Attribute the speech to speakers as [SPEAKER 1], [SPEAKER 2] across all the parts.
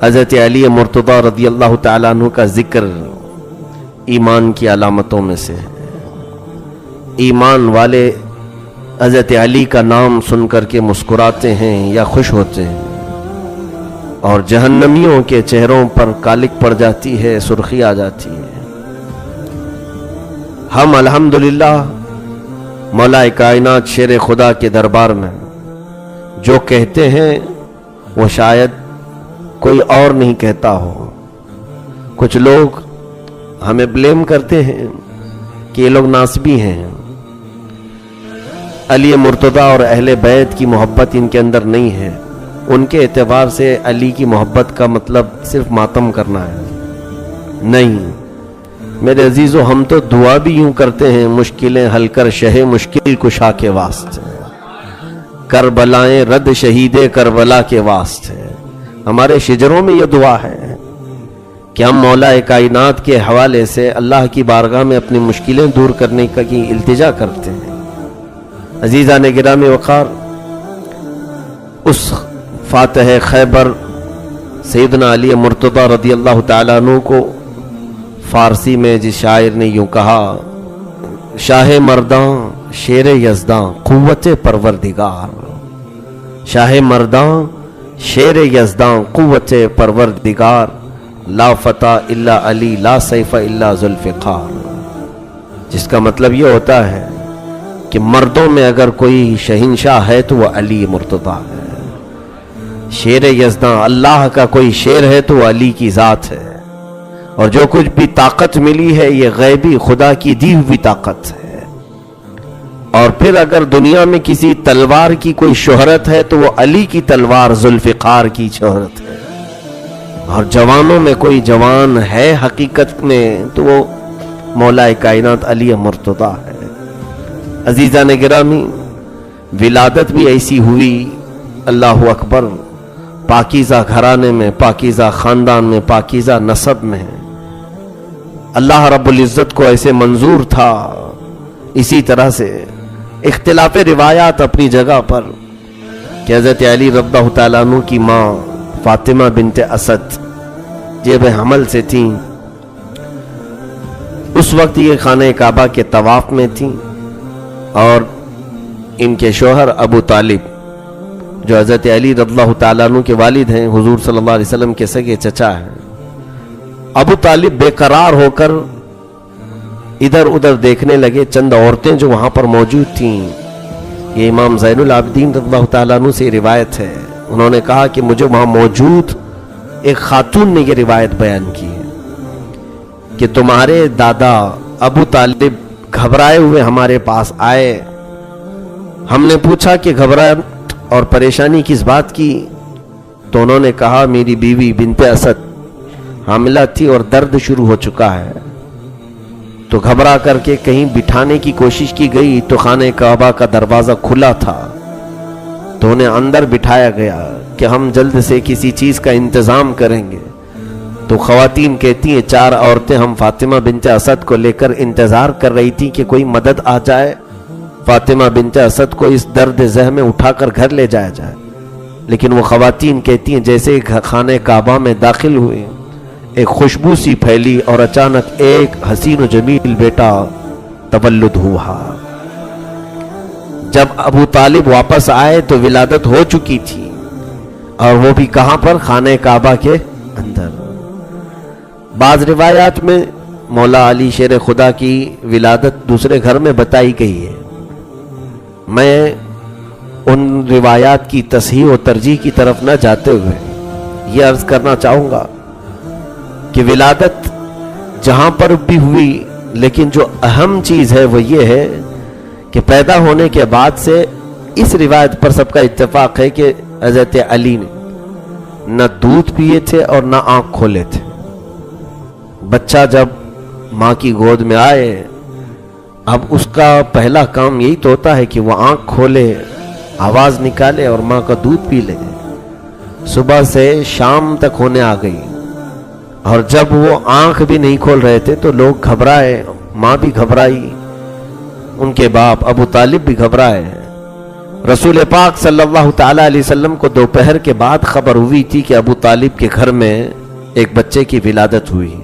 [SPEAKER 1] حضرت علی مرتضی رضی اللہ تعالیٰ عنہ کا ذکر ایمان کی علامتوں میں سے ہے۔ ایمان والے حضرت علی کا نام سن کر کے مسکراتے ہیں یا خوش ہوتے ہیں، اور جہنمیوں کے چہروں پر کالک پڑ جاتی ہے، سرخی آ جاتی ہے۔ ہم الحمدللہ مولا کائنات شیر خدا کے دربار میں جو کہتے ہیں وہ شاید کوئی اور نہیں کہتا ہو۔ کچھ لوگ ہمیں بلیم کرتے ہیں کہ یہ لوگ ناسبی ہیں، علی مرتضی اور اہل بیت کی محبت ان کے اندر نہیں ہے۔ ان کے اعتبار سے علی کی محبت کا مطلب صرف ماتم کرنا ہے، نہیں میرے عزیزو، ہم تو دعا بھی یوں کرتے ہیں، مشکلیں حل کر شہ مشکل کشا کے واسطے، کربلائیں رد شہید کربلا کے واسطے۔ ہمارے شجروں میں یہ دعا ہے کہ ہم مولا کائنات کے حوالے سے اللہ کی بارگاہ میں اپنی مشکلیں دور کرنے کی التجا کرتے ہیں۔ عزیزان گرامی وقار، اس فاتح خیبر سیدنا علی مرتضی رضی اللہ تعالیٰ عنہ کو فارسی میں جس شاعر نے یوں کہا، شاہ مرداں شیر یزداں قوت پروردگار، شاہ مرداں شیر یزداں قوت پروردگار، لا فتح الا علی لا سیف الا ذوالفقار۔ جس کا مطلب یہ ہوتا ہے کہ مردوں میں اگر کوئی شہنشاہ ہے تو وہ علی مرتضی ہے، شیر یزداں اللہ کا کوئی شیر ہے تو وہ علی کی ذات ہے، اور جو کچھ بھی طاقت ملی ہے یہ غیبی خدا کی دی ہوئی طاقت ہے۔ اور پھر اگر دنیا میں کسی تلوار کی کوئی شہرت ہے تو وہ علی کی تلوار ذوالفقار کی شہرت ہے، اور جوانوں میں کوئی جوان ہے حقیقت میں تو وہ مولا کائنات علی مرتضی ہے۔ عزیزان گرامی، ولادت بھی ایسی ہوئی، اللہ اکبر، پاکیزہ گھرانے میں، پاکیزہ خاندان میں، پاکیزہ نسب میں۔ اللہ رب العزت کو ایسے منظور تھا۔ اسی طرح سے اختلاف روایات اپنی جگہ پر کہ حضرت علی رضی اللہ تعالیٰ عنہ کی ماں فاطمہ بنت اسد جب حمل سے تھیں، اس وقت یہ خانہ کعبہ کے طواف میں تھیں، اور ان کے شوہر ابو طالب جو حضرت علی رضی اللہ تعالیٰ عنہ کے والد ہیں، حضور صلی اللہ علیہ وسلم کے سگے چچا ہیں، ابو طالب بے قرار ہو کر ادھر ادھر دیکھنے لگے۔ چند عورتیں جو وہاں پر موجود تھیں، یہ امام زین العابدین رضی اللہ تعالیٰ عنہ سے روایت ہے، انہوں نے کہا کہ مجھے وہاں موجود ایک خاتون نے یہ روایت بیان کی ہے کہ تمہارے دادا ابو طالب گھبرائے ہوئے ہمارے پاس آئے۔ ہم نے پوچھا کہ گھبراہٹ اور پریشانی کس بات کی؟ تو انہوں نے کہا میری بیوی بنت اسد حاملہ تھی اور درد شروع ہو چکا ہے۔ تو گھبرا کر کے کہیں بٹھانے کی کوشش کی گئی تو خانہ کعبہ کا دروازہ کھلا تھا، تو انہیں اندر بٹھایا گیا کہ ہم جلد سے کسی چیز کا انتظام کریں گے۔ تو خواتین کہتی ہیں 4 عورتیں ہم فاطمہ بنت اسد کو لے کر انتظار کر رہی تھی کہ کوئی مدد آ جائے، فاطمہ بنت اسد کو اس درد ذہ میں اٹھا کر گھر لے جایا جائے۔ لیکن وہ خواتین کہتی ہیں جیسے خانہ کعبہ میں داخل ہوئے ایک خوشبو سی پھیلی اور اچانک ایک حسین و جمیل بیٹا تولد ہوا۔ جب ابو طالب واپس آئے تو ولادت ہو چکی تھی، اور وہ بھی کہاں پر؟ خانہ کعبہ کے اندر۔ بعض روایات میں مولا علی شیر خدا کی ولادت دوسرے گھر میں بتائی گئی ہے۔ میں ان روایات کی تصحیح و ترجیح کی طرف نہ جاتے ہوئے یہ عرض کرنا چاہوں گا کہ ولادت جہاں پر بھی ہوئی، لیکن جو اہم چیز ہے وہ یہ ہے کہ پیدا ہونے کے بعد سے اس روایت پر سب کا اتفاق ہے کہ حضرت علی نے نہ دودھ پیے تھے اور نہ آنکھ کھولے تھے۔ بچہ جب ماں کی گود میں آئے، اب اس کا پہلا کام یہی تو ہوتا ہے کہ وہ آنکھ کھولے، آواز نکالے اور ماں کا دودھ پی لے۔ صبح سے شام تک ہونے آ گئی، اور جب وہ آنکھ بھی نہیں کھول رہے تھے تو لوگ گھبرائے، ماں بھی گھبرائی، ان کے باپ ابو طالب بھی گھبرائے۔ رسول پاک صلی اللہ تعالی علیہ وسلم کو دوپہر کے بعد خبر ہوئی تھی کہ ابو طالب کے گھر میں ایک بچے کی ولادت ہوئی۔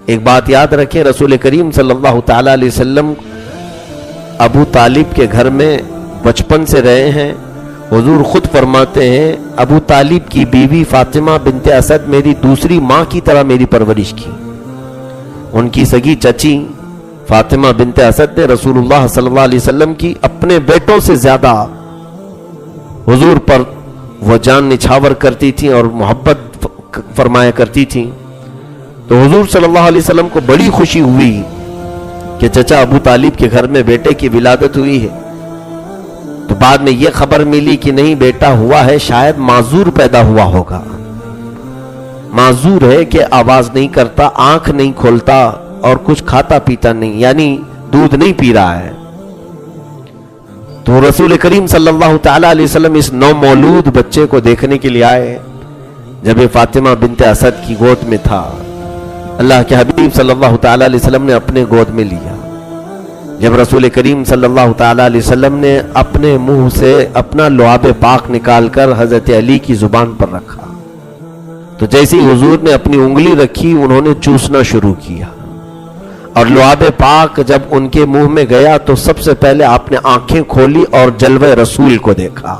[SPEAKER 1] ایک بات یاد رکھیں، رسول کریم صلی اللہ تعالی علیہ وسلم ابو طالب کے گھر میں بچپن سے رہے ہیں۔ حضور خود فرماتے ہیں ابو طالب کی بیوی فاطمہ بنت اسد میری دوسری ماں کی طرح میری پرورش کی۔ ان کی سگی چچی فاطمہ بنت اسد نے رسول اللہ صلی اللہ علیہ وسلم کی اپنے بیٹوں سے زیادہ حضور پر وہ جان نچھاور کرتی تھی اور محبت فرمایا کرتی تھی۔ تو حضور صلی اللہ علیہ وسلم کو بڑی خوشی ہوئی کہ چچا ابو طالب کے گھر میں بیٹے کی ولادت ہوئی ہے۔ تو بعد میں یہ خبر ملی کہ نہیں بیٹا ہوا ہے، شاید معذور پیدا ہوا ہوگا۔ معذور ہے کہ آواز نہیں کرتا، آنکھ نہیں کھولتا اور کچھ کھاتا پیتا نہیں، یعنی دودھ نہیں پی رہا ہے۔ تو رسول کریم صلی اللہ تعالی علیہ وسلم اس نومولود بچے کو دیکھنے کے لیے آئے جب یہ فاطمہ بنت اسد کی گود میں تھا۔ اللہ کے حبیب صلی اللہ تعالی علیہ وسلم نے اپنے گود میں لیا۔ جب رسول کریم صلی اللہ تعالی علیہ وسلم نے اپنے منہ سے اپنا لعاب پاک نکال کر حضرت علی کی زبان پر رکھا تو جیسے حضور نے اپنی انگلی رکھی انہوں نے چوسنا شروع کیا، اور لعاب پاک جب ان کے منہ میں گیا تو سب سے پہلے آپ نے آنکھیں کھولی اور جلوہ رسول کو دیکھا۔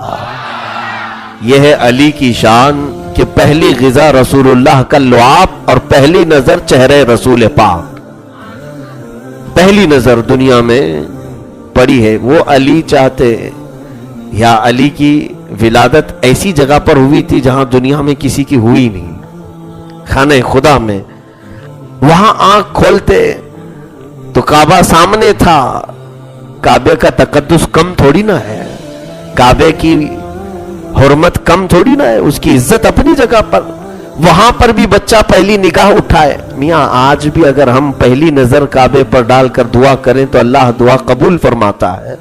[SPEAKER 1] یہ ہے علی کی شان کہ پہلی غذا رسول اللہ کا لعاب اور پہلی نظر چہرے رسول پاک، پہلی نظر دنیا میں پڑی ہے۔ وہ علی چاہتے یا علی کی ولادت ایسی جگہ پر ہوئی تھی جہاں دنیا میں کسی کی ہوئی نہیں، خانہ خدا میں۔ وہاں آنکھ کھولتے تو کعبہ سامنے تھا۔ کعبے کا تقدس کم تھوڑی نہ ہے، کعبے کی حرمت کم تھوڑی نہ ہے، اس کی عزت اپنی جگہ پر۔ وہاں پر بھی بچہ پہلی نگاہ اٹھائے۔ میاں آج بھی اگر ہم پہلی نظر کعبے پر ڈال کر دعا کریں تو اللہ دعا قبول فرماتا ہے۔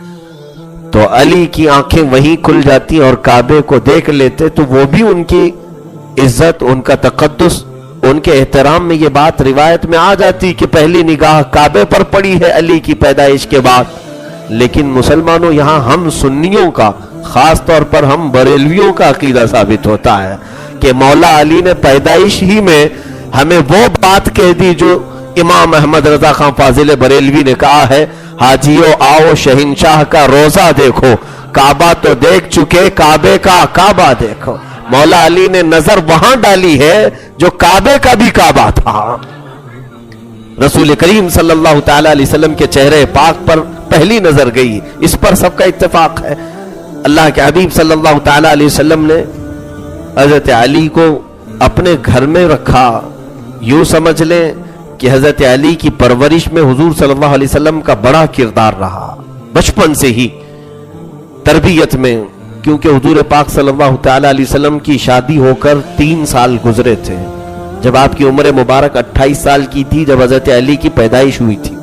[SPEAKER 1] تو علی کی آنکھیں وہیں کھل جاتی اور کعبے کو دیکھ لیتے تو وہ بھی ان کی عزت، ان کا تقدس، ان کے احترام میں یہ بات روایت میں آ جاتی کہ پہلی نگاہ کعبے پر پڑی ہے علی کی پیدائش کے بعد۔ لیکن مسلمانوں یہاں ہم سنیوں کا، خاص طور پر ہم بریلویوں کا عقیدہ ثابت ہوتا ہے کہ مولا علی نے پیدائش ہی میں ہمیں وہ بات کہہ دی جو امام احمد رضا خان فاضل بریلوی نے کہا ہے، حاجیو آؤ شہنشاہ کا روزہ دیکھو، کعبہ تو دیکھ چکے کعبے کا کعبہ دیکھو۔ مولا علی نے نظر وہاں ڈالی ہے جو کعبے کا بھی کعبہ تھا۔ رسول کریم صلی اللہ تعالی علیہ وسلم کے چہرے پاک پر پہلی نظر گئی، اس پر سب کا اتفاق ہے۔ اللہ کے حبیب صلی اللہ تعالی علیہ وسلم نے حضرت علی کو اپنے گھر میں رکھا۔ یوں سمجھ لیں کہ حضرت علی کی پرورش میں حضور صلی اللہ علیہ وسلم کا بڑا کردار رہا، بچپن سے ہی تربیت میں، کیونکہ حضور پاک صلی اللہ تعالی علیہ وسلم کی شادی ہو کر 3 سال گزرے تھے جب آپ کی عمر مبارک 28 سال کی تھی، جب حضرت علی کی پیدائش ہوئی تھی۔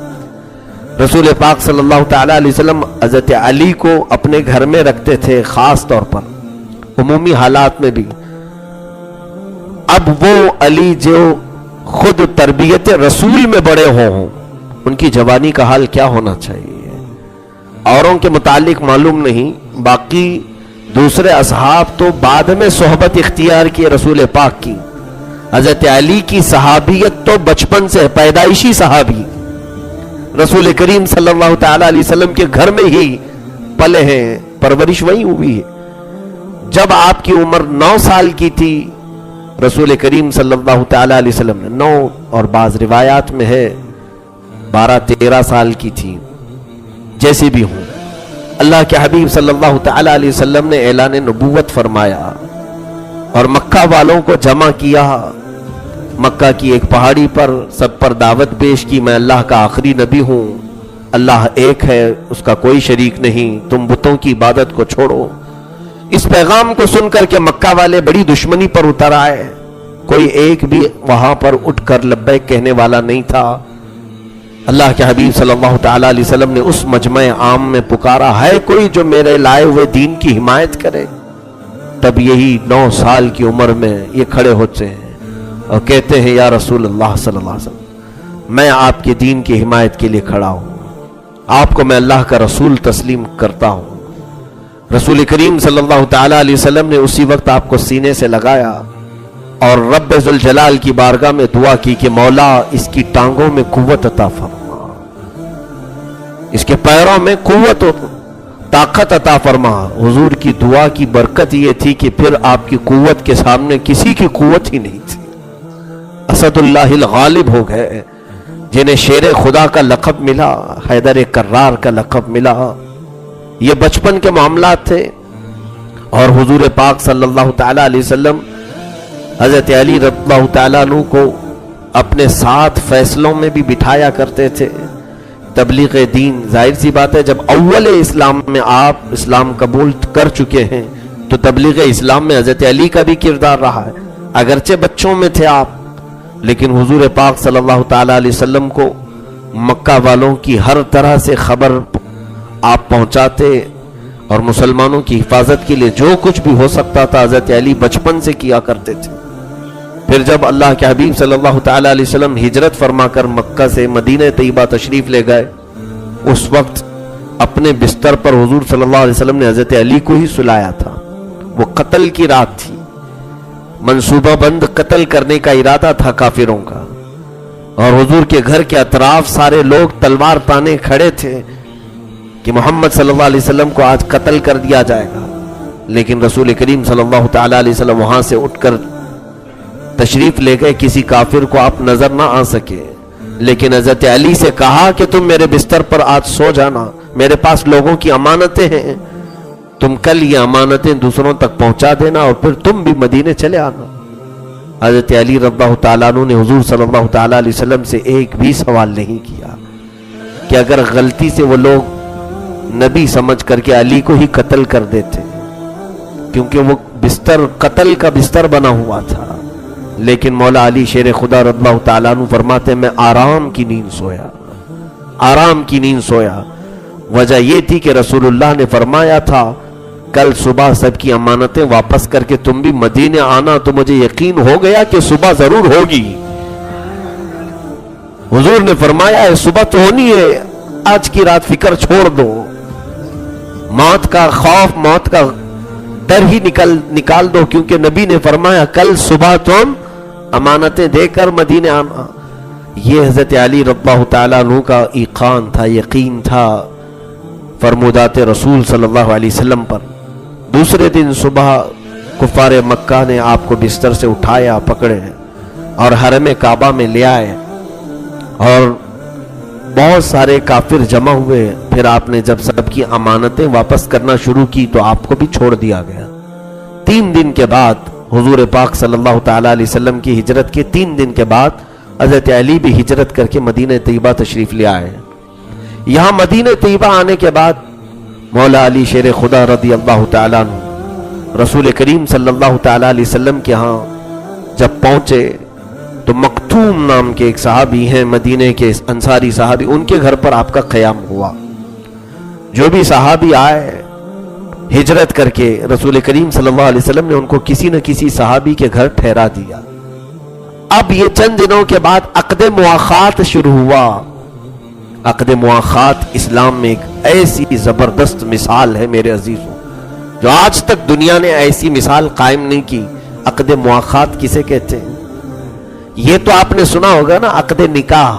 [SPEAKER 1] رسول پاک صلی اللہ تعالی علیہ وسلم حضرت علی کو اپنے گھر میں رکھتے تھے، خاص طور پر عمومی حالات میں بھی۔ اب وہ علی جو خود تربیت رسول میں بڑے ہوں، ان کی جوانی کا حال کیا ہونا چاہیے؟ اوروں کے متعلق معلوم نہیں، باقی دوسرے اصحاب تو بعد میں صحبت اختیار کی رسول پاک کی۔ حضرت علی کی صحابیت تو بچپن سے، پیدائشی صحابی، رسول کریم صلی اللہ تعالی علیہ وسلم کے گھر میں ہی پلے ہیں، پرورش وہیں ہوئی ہے۔ جب آپ کی عمر 9 سال کی تھی، رسول کریم صلی اللہ تعالی علیہ وسلم نے 9 اور بعض روایات میں ہے 12-13 سال کی تھی، جیسے بھی ہوں، اللہ کے حبیب صلی اللہ تعالی علیہ وسلم نے اعلان نبوت فرمایا اور مکہ والوں کو جمع کیا۔ مکہ کی ایک پہاڑی پر سب پر دعوت پیش کی، میں اللہ کا آخری نبی ہوں، اللہ ایک ہے، اس کا کوئی شریک نہیں، تم بتوں کی عبادت کو چھوڑو۔ اس پیغام کو سن کر کے مکہ والے بڑی دشمنی پر اتر آئے، کوئی ایک بھی وہاں پر اٹھ کر لبیک کہنے والا نہیں تھا۔ اللہ کے حبیب صلی اللہ تعالی علیہ وسلم نے اس مجمع عام میں پکارا، ہے کوئی جو میرے لائے ہوئے دین کی حمایت کرے؟ تب یہی 9 سال کی عمر میں یہ کھڑے ہوتے ہیں اور کہتے ہیں، یا رسول اللہ صلی اللہ علیہ وسلم، میں آپ کے دین کی حمایت کے لیے کھڑا ہوں، آپ کو میں اللہ کا رسول تسلیم کرتا ہوں۔ رسول کریم صلی اللہ تعالیٰ علیہ وسلم نے اسی وقت آپ کو سینے سے لگایا اور رب ذوالجلال کی بارگاہ میں دعا کی کہ مولا اس کی ٹانگوں میں قوت عطا فرما، اس کے پیروں میں قوت و طاقت عطا فرما۔ حضور کی دعا کی برکت یہ تھی کہ پھر آپ کی قوت کے سامنے کسی کی قوت ہی نہیں تھی۔ اسد اللہ الغالب ہو گئے، جنہیں شیر خدا کا لقب ملا، حیدر کرار کا لقب ملا۔ یہ بچپن کے معاملات تھے، اور حضور پاک صلی اللہ تعالیٰ علیہ وسلم حضرت علی رضی اللہ تعالیٰ عنہ کو اپنے ساتھ فیصلوں میں بھی بٹھایا کرتے تھے۔ تبلیغ دین، ظاہر سی بات ہے جب اول اسلام میں آپ اسلام قبول کر چکے ہیں تو تبلیغ اسلام میں حضرت علی کا بھی کردار رہا ہے۔ اگرچہ بچوں میں تھے آپ، لیکن حضور پاک صلی اللہ تعالیٰ علیہ وسلم کو مکہ والوں کی ہر طرح سے خبر آپ پہنچاتے، اور مسلمانوں کی حفاظت کے لیے جو کچھ بھی ہو سکتا تھا حضرت علی بچپن سے کیا کرتے تھے۔ پھر جب اللہ کے حبیب صلی اللہ تعالیٰ علیہ وسلم ہجرت فرما کر مکہ سے مدینہ طیبہ تشریف لے گئے، اس وقت اپنے بستر پر حضور صلی اللہ علیہ وسلم نے حضرت علی کو ہی سلایا تھا۔ وہ قتل کی رات تھی، منصوبہ بند قتل کرنے کا ارادہ تھا کافروں کا، اور حضور کے گھر کے اطراف سارے لوگ تلوار تانے کھڑے تھے کہ محمد صلی اللہ علیہ وسلم کو آج قتل کر دیا جائے گا۔ لیکن رسول کریم صلی اللہ تعالیٰ علیہ وسلم وہاں سے اٹھ کر تشریف لے گئے، کسی کافر کو آپ نظر نہ آ سکے، لیکن حضرت علی سے کہا کہ تم میرے بستر پر آج سو جانا، میرے پاس لوگوں کی امانتیں ہیں، تم کل یہ امانتیں دوسروں تک پہنچا دینا اور پھر تم بھی مدینے چلے آنا۔ حضرت علی رضی اللہ تعالیٰ عنہ نے حضور صلی اللہ تعالیٰ علیہ وسلم سے ایک بھی سوال نہیں کیا کہ اگر غلطی سے وہ لوگ نبی سمجھ کر کے علی کو ہی قتل کر دیتے، کیونکہ وہ بستر قتل کا بستر بنا ہوا تھا۔ لیکن مولا علی شیر خدا رضی اللہ تعالیٰ عنہ فرماتے میں آرام کی نیند سویا، آرام کی نیند سویا۔ وجہ یہ تھی کہ رسول اللہ نے فرمایا تھا کل صبح سب کی امانتیں واپس کر کے تم بھی مدینے آنا، تو مجھے یقین ہو گیا کہ صبح ضرور ہوگی۔ حضور نے فرمایا ہے صبح تو ہونی ہے، آج کی رات فکر چھوڑ دو، موت کا خوف، موت کا ڈر ہی نکال دو، کیونکہ نبی نے فرمایا کل صبح تم امانتیں دے کر مدینے آنا۔ یہ حضرت علی رضی اللہ تعالیٰ عنہ کا ایقان تھا، یقین تھا فرمودات رسول صلی اللہ علیہ وسلم پر۔ دوسرے دن صبح کفار مکہ نے آپ کو بستر سے اٹھایا، پکڑے اور حرم کعبہ میں لے آئے، اور بہت سارے کافر جمع ہوئے۔ پھر آپ نے جب سب کی امانتیں واپس کرنا شروع کی تو آپ کو بھی چھوڑ دیا گیا۔ 3 دن کے بعد حضور پاک صلی اللہ تعالیٰ علیہ وسلم کی ہجرت کے 3 دن کے بعد حضرت علی بھی ہجرت کر کے مدینہ طیبہ تشریف لے آئے۔ یہاں مدینہ طیبہ آنے کے بعد مولا علی شیر خدا رضی اللہ تعالیٰ عنہ رسول کریم صلی اللہ تعالیٰ علیہ وسلم کے ہاں جب پہنچے تو مکتوم نام کے ایک صحابی ہیں، مدینہ کے انصاری صحابی، ان کے گھر پر آپ کا قیام ہوا۔ جو بھی صحابی آئے ہجرت کر کے، رسول کریم صلی اللہ علیہ وسلم نے ان کو کسی نہ کسی صحابی کے گھر ٹھہرا دیا۔ اب یہ چند دنوں کے بعد عقد مواخات شروع ہوا۔ عقد مواخات اسلام میں ایک ایسی زبردست مثال ہے میرے عزیزوں، جو آج تک دنیا نے ایسی مثال قائم نہیں کی۔ عقد مواخات کسے کہتے ہیں؟ یہ تو آپ نے سنا ہوگا نا، عقد نکاح،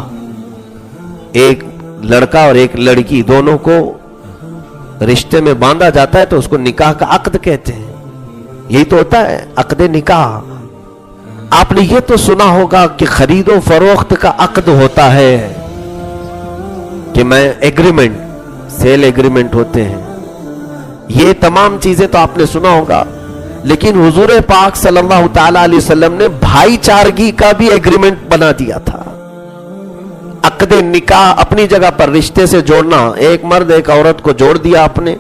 [SPEAKER 1] ایک لڑکا اور ایک لڑکی دونوں کو رشتے میں باندھا جاتا ہے تو اس کو نکاح کا عقد کہتے ہیں۔ یہی تو ہوتا ہے عقد نکاح۔ آپ نے یہ تو سنا ہوگا کہ خرید و فروخت کا عقد ہوتا ہے، کہ میں ایگریمنٹ، سیل ایگریمنٹ ہوتے ہیں، یہ تمام چیزیں تو آپ نے سنا ہوگا۔ لیکن حضور پاک صلی اللہ تعالیٰ علیہ وسلم نے بھائی چارگی کا بھی ایگریمنٹ بنا دیا تھا۔ عقد نکاح اپنی جگہ پر رشتے سے جوڑنا، ایک مرد ایک عورت کو جوڑ دیا آپ نے،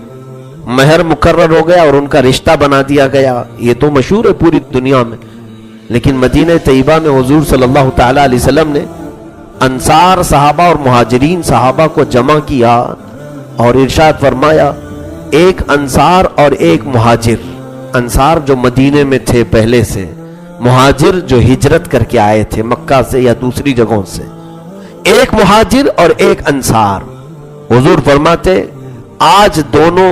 [SPEAKER 1] مہر مقرر ہو گیا اور ان کا رشتہ بنا دیا گیا، یہ تو مشہور ہے پوری دنیا میں۔ لیکن مدینہ طیبہ میں حضور صلی اللہ تعالیٰ علیہ وسلم نے انصار صحابہ اور مہاجرین صحابہ کو جمع کیا اور ارشاد فرمایا ایک انصار اور ایک مہاجر، انصار جو مدینے میں تھے پہلے سے، مہاجر جو ہجرت کر کے آئے تھے مکہ سے یا دوسری جگہوں سے، ایک مہاجر اور ایک انصار۔ حضور فرماتے آج دونوں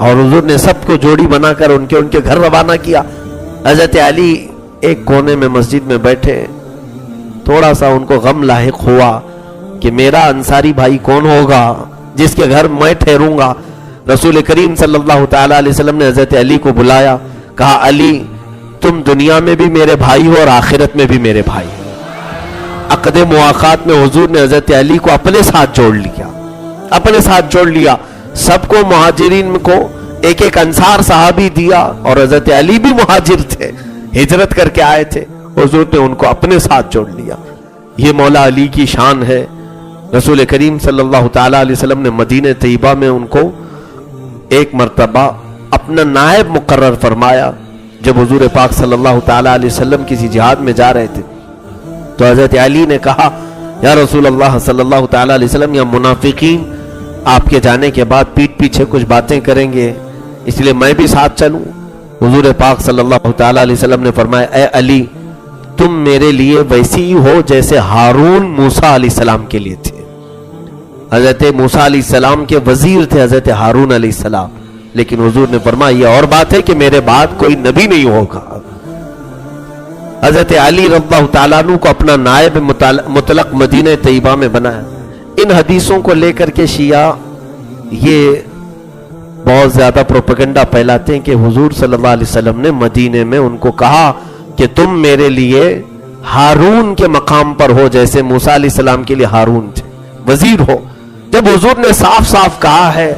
[SPEAKER 1] اور حضور نے سب کو جوڑی بنا کر ان کے گھر روانہ کیا۔ حضرت علی ایک کونے میں مسجد میں بیٹھے، تھوڑا سا ان کو غم لاحق ہوا کہ میرا انصاری بھائی کون ہوگا جس کے گھر میں ٹھہروں گا۔ رسول کریم صلی اللہ تعالی علیہ وسلم نے حضرت علی کو بلایا، کہا علی تم دنیا میں بھی میرے بھائی ہو اور آخرت میں بھی میرے بھائی ہو۔ عقد مواخات میں حضور نے حضرت علی کو اپنے ساتھ جوڑ لیا، سب کو مہاجرین کو ایک ایک انصار صحابی دیا، اور حضرت علی بھی مہاجر تھے، ہجرت کر کے آئے تھے، حضور نے ان کو اپنے ساتھ جوڑ لیا۔ یہ مولا علی کی شان ہے۔ رسول کریم صلی اللہ تعالی علیہ وسلم نے مدینہ طیبہ میں ان کو ایک مرتبہ اپنا نائب مقرر فرمایا۔ جب حضور پاک صلی اللہ تعالی علیہ وسلم کسی جہاد میں جا رہے تھے تو حضرت علی نے کہا یا رسول اللہ صلی اللہ تعالی علیہ وسلم، یا منافقین آپ کے جانے کے بعد پیٹھ پیچھے کچھ باتیں کریں گے، اس لیے میں بھی ساتھ چلوں۔ حضور پاک صلی اللہ تعالی علیہ وسلم نے فرمایا اے علی تم میرے لیے ویسی ہی ہو جیسے ہارون موسیٰ علیہ السلام کے لیے تھے۔ حضرت موسیٰ علیہ السلام کے وزیر تھے حضرت ہارون علیہ السلام، لیکن حضور نے فرمایا یہ اور بات ہے کہ میرے بعد کوئی نبی نہیں ہوگا۔ حضرت علی رضی اللہ تعالیٰ عنہ کو اپنا نائب مطلق مدینہ طیبہ میں بنایا۔ ان حدیثوں کو لے کر کے شیعہ یہ بہت زیادہ پروپیگنڈا پھیلاتے ہیں کہ حضور صلی اللہ علیہ وسلم نے مدینے میں ان کو کہا کہ تم میرے لیے ہارون کے مقام پر ہو جیسے موسیٰ علیہ السلام کے لیے ہارون تھے، وزیر ہو۔ جب حضور نے صاف صاف کہا ہے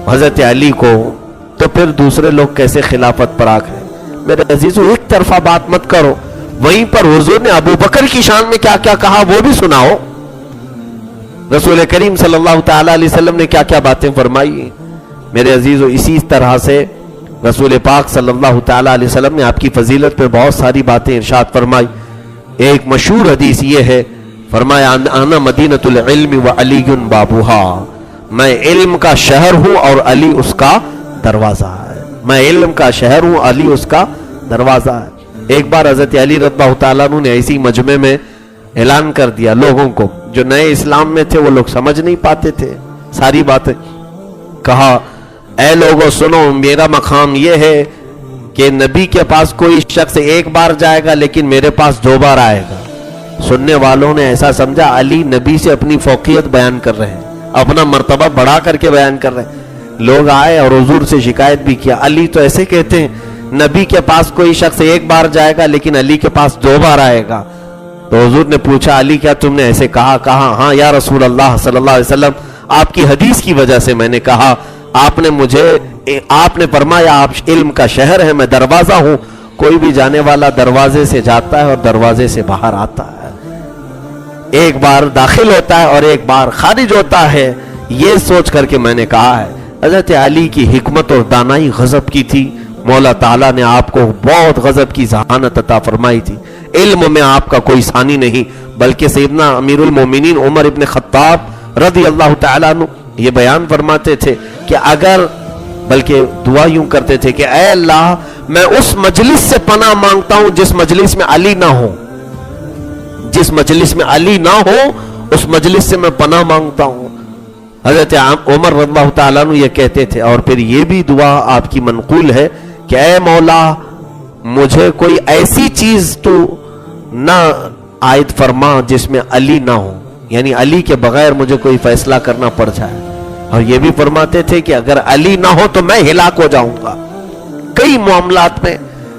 [SPEAKER 1] حضرت علی کو، تو پھر دوسرے لوگ کیسے خلافت پر آ گئے؟ میرے عزیزو ایک طرفہ بات مت کرو، وہیں پر حضور نے ابو بکر کی شان میں کیا کیا کہا وہ بھی سناؤ۔ رسول کریم صلی اللہ تعالی علیہ وسلم نے کیا کیا باتیں فرمائی؟ میرے عزیزو اسی طرح سے رسول پاک صلی اللہ تعالی علیہ وسلم نے آپ کی فضیلت پہ بہت ساری باتیں ارشاد فرمائی۔ ایک مشہور حدیث یہ ہے، فرمایا انا مدینۃ العلم وعلی بابوہا، میں علم کا شہر ہوں اور علی اس کا دروازہ ہے۔ میں علم کا شہر ہوں، علی اس کا دروازہ ہے۔ ایک بار حضرت علی رضی اللہ تعالیٰ عنہ نے ایسی مجمع میں اعلان کر دیا، لوگوں کو جو نئے اسلام میں تھے وہ لوگ سمجھ نہیں پاتے تھے ساری باتیں، کہا اے لوگوں سنو، میرا مقام یہ ہے کہ نبی کے پاس کوئی شخص ایک بار جائے گا لیکن میرے پاس 2 بار آئے گا۔ سننے والوں نے ایسا سمجھا علی نبی سے اپنی فوقیت بیان کر رہے ہیں، اپنا مرتبہ بڑھا کر کے بیان کر رہے ہیں۔ لوگ آئے اور حضور سے شکایت بھی کیا، علی تو ایسے کہتے ہیں نبی کے پاس کوئی شخص ایک بار جائے گا لیکن علی کے پاس 2 بار آئے گا۔ تو حضور نے پوچھا علی کیا تم نے ایسے کہا؟ کہا ہاں یا رسول اللہ صلی اللہ علیہ وسلم، آپ کی حدیث کی وجہ سے میں نے کہا، آپ نے فرمایا آپ علم کا شہر ہے، میں دروازہ ہوں، کوئی بھی جانے والا دروازے سے جاتا ہے اور دروازے سے باہر آتا ہے، ایک بار داخل ہوتا ہے اور ایک بار خارج ہوتا ہے، یہ سوچ کر کے میں نے کہا ہے۔ حضرت علی کی حکمت اور دانائی غضب کی تھی، مولا تعالیٰ نے آپ کو بہت غضب کی ذہانت عطا فرمائی تھی۔ علم میں آپ کا کوئی ثانی نہیں، بلکہ سیدنا امیر المومنین عمر ابن خطاب رضی اللہ تعالیٰ عنہ یہ بیان فرماتے تھے کہ اگر، بلکہ دعا یوں کرتے تھے کہ اے اللہ میں اس مجلس سے پناہ مانگتا ہوں جس مجلس میں علی نہ ہو، جس مجلس میں علی نہ ہو اس مجلس سے میں پناہ مانگتا ہوں۔ حضرت عمر رضی اللہ تعالیٰ عنہ یہ کہتے تھے، اور پھر یہ بھی دعا آپ کی منقول ہے کہ اے مولا مجھے کوئی ایسی چیز تو نہ عائد فرما جس میں علی نہ ہو، یعنی علی کے بغیر مجھے کوئی فیصلہ کرنا پڑ جائے۔ اور یہ بھی فرماتے تھے کہ اگر علی نہ ہو تو میں ہلاک ہو جاؤں گا۔ کئی معاملات میں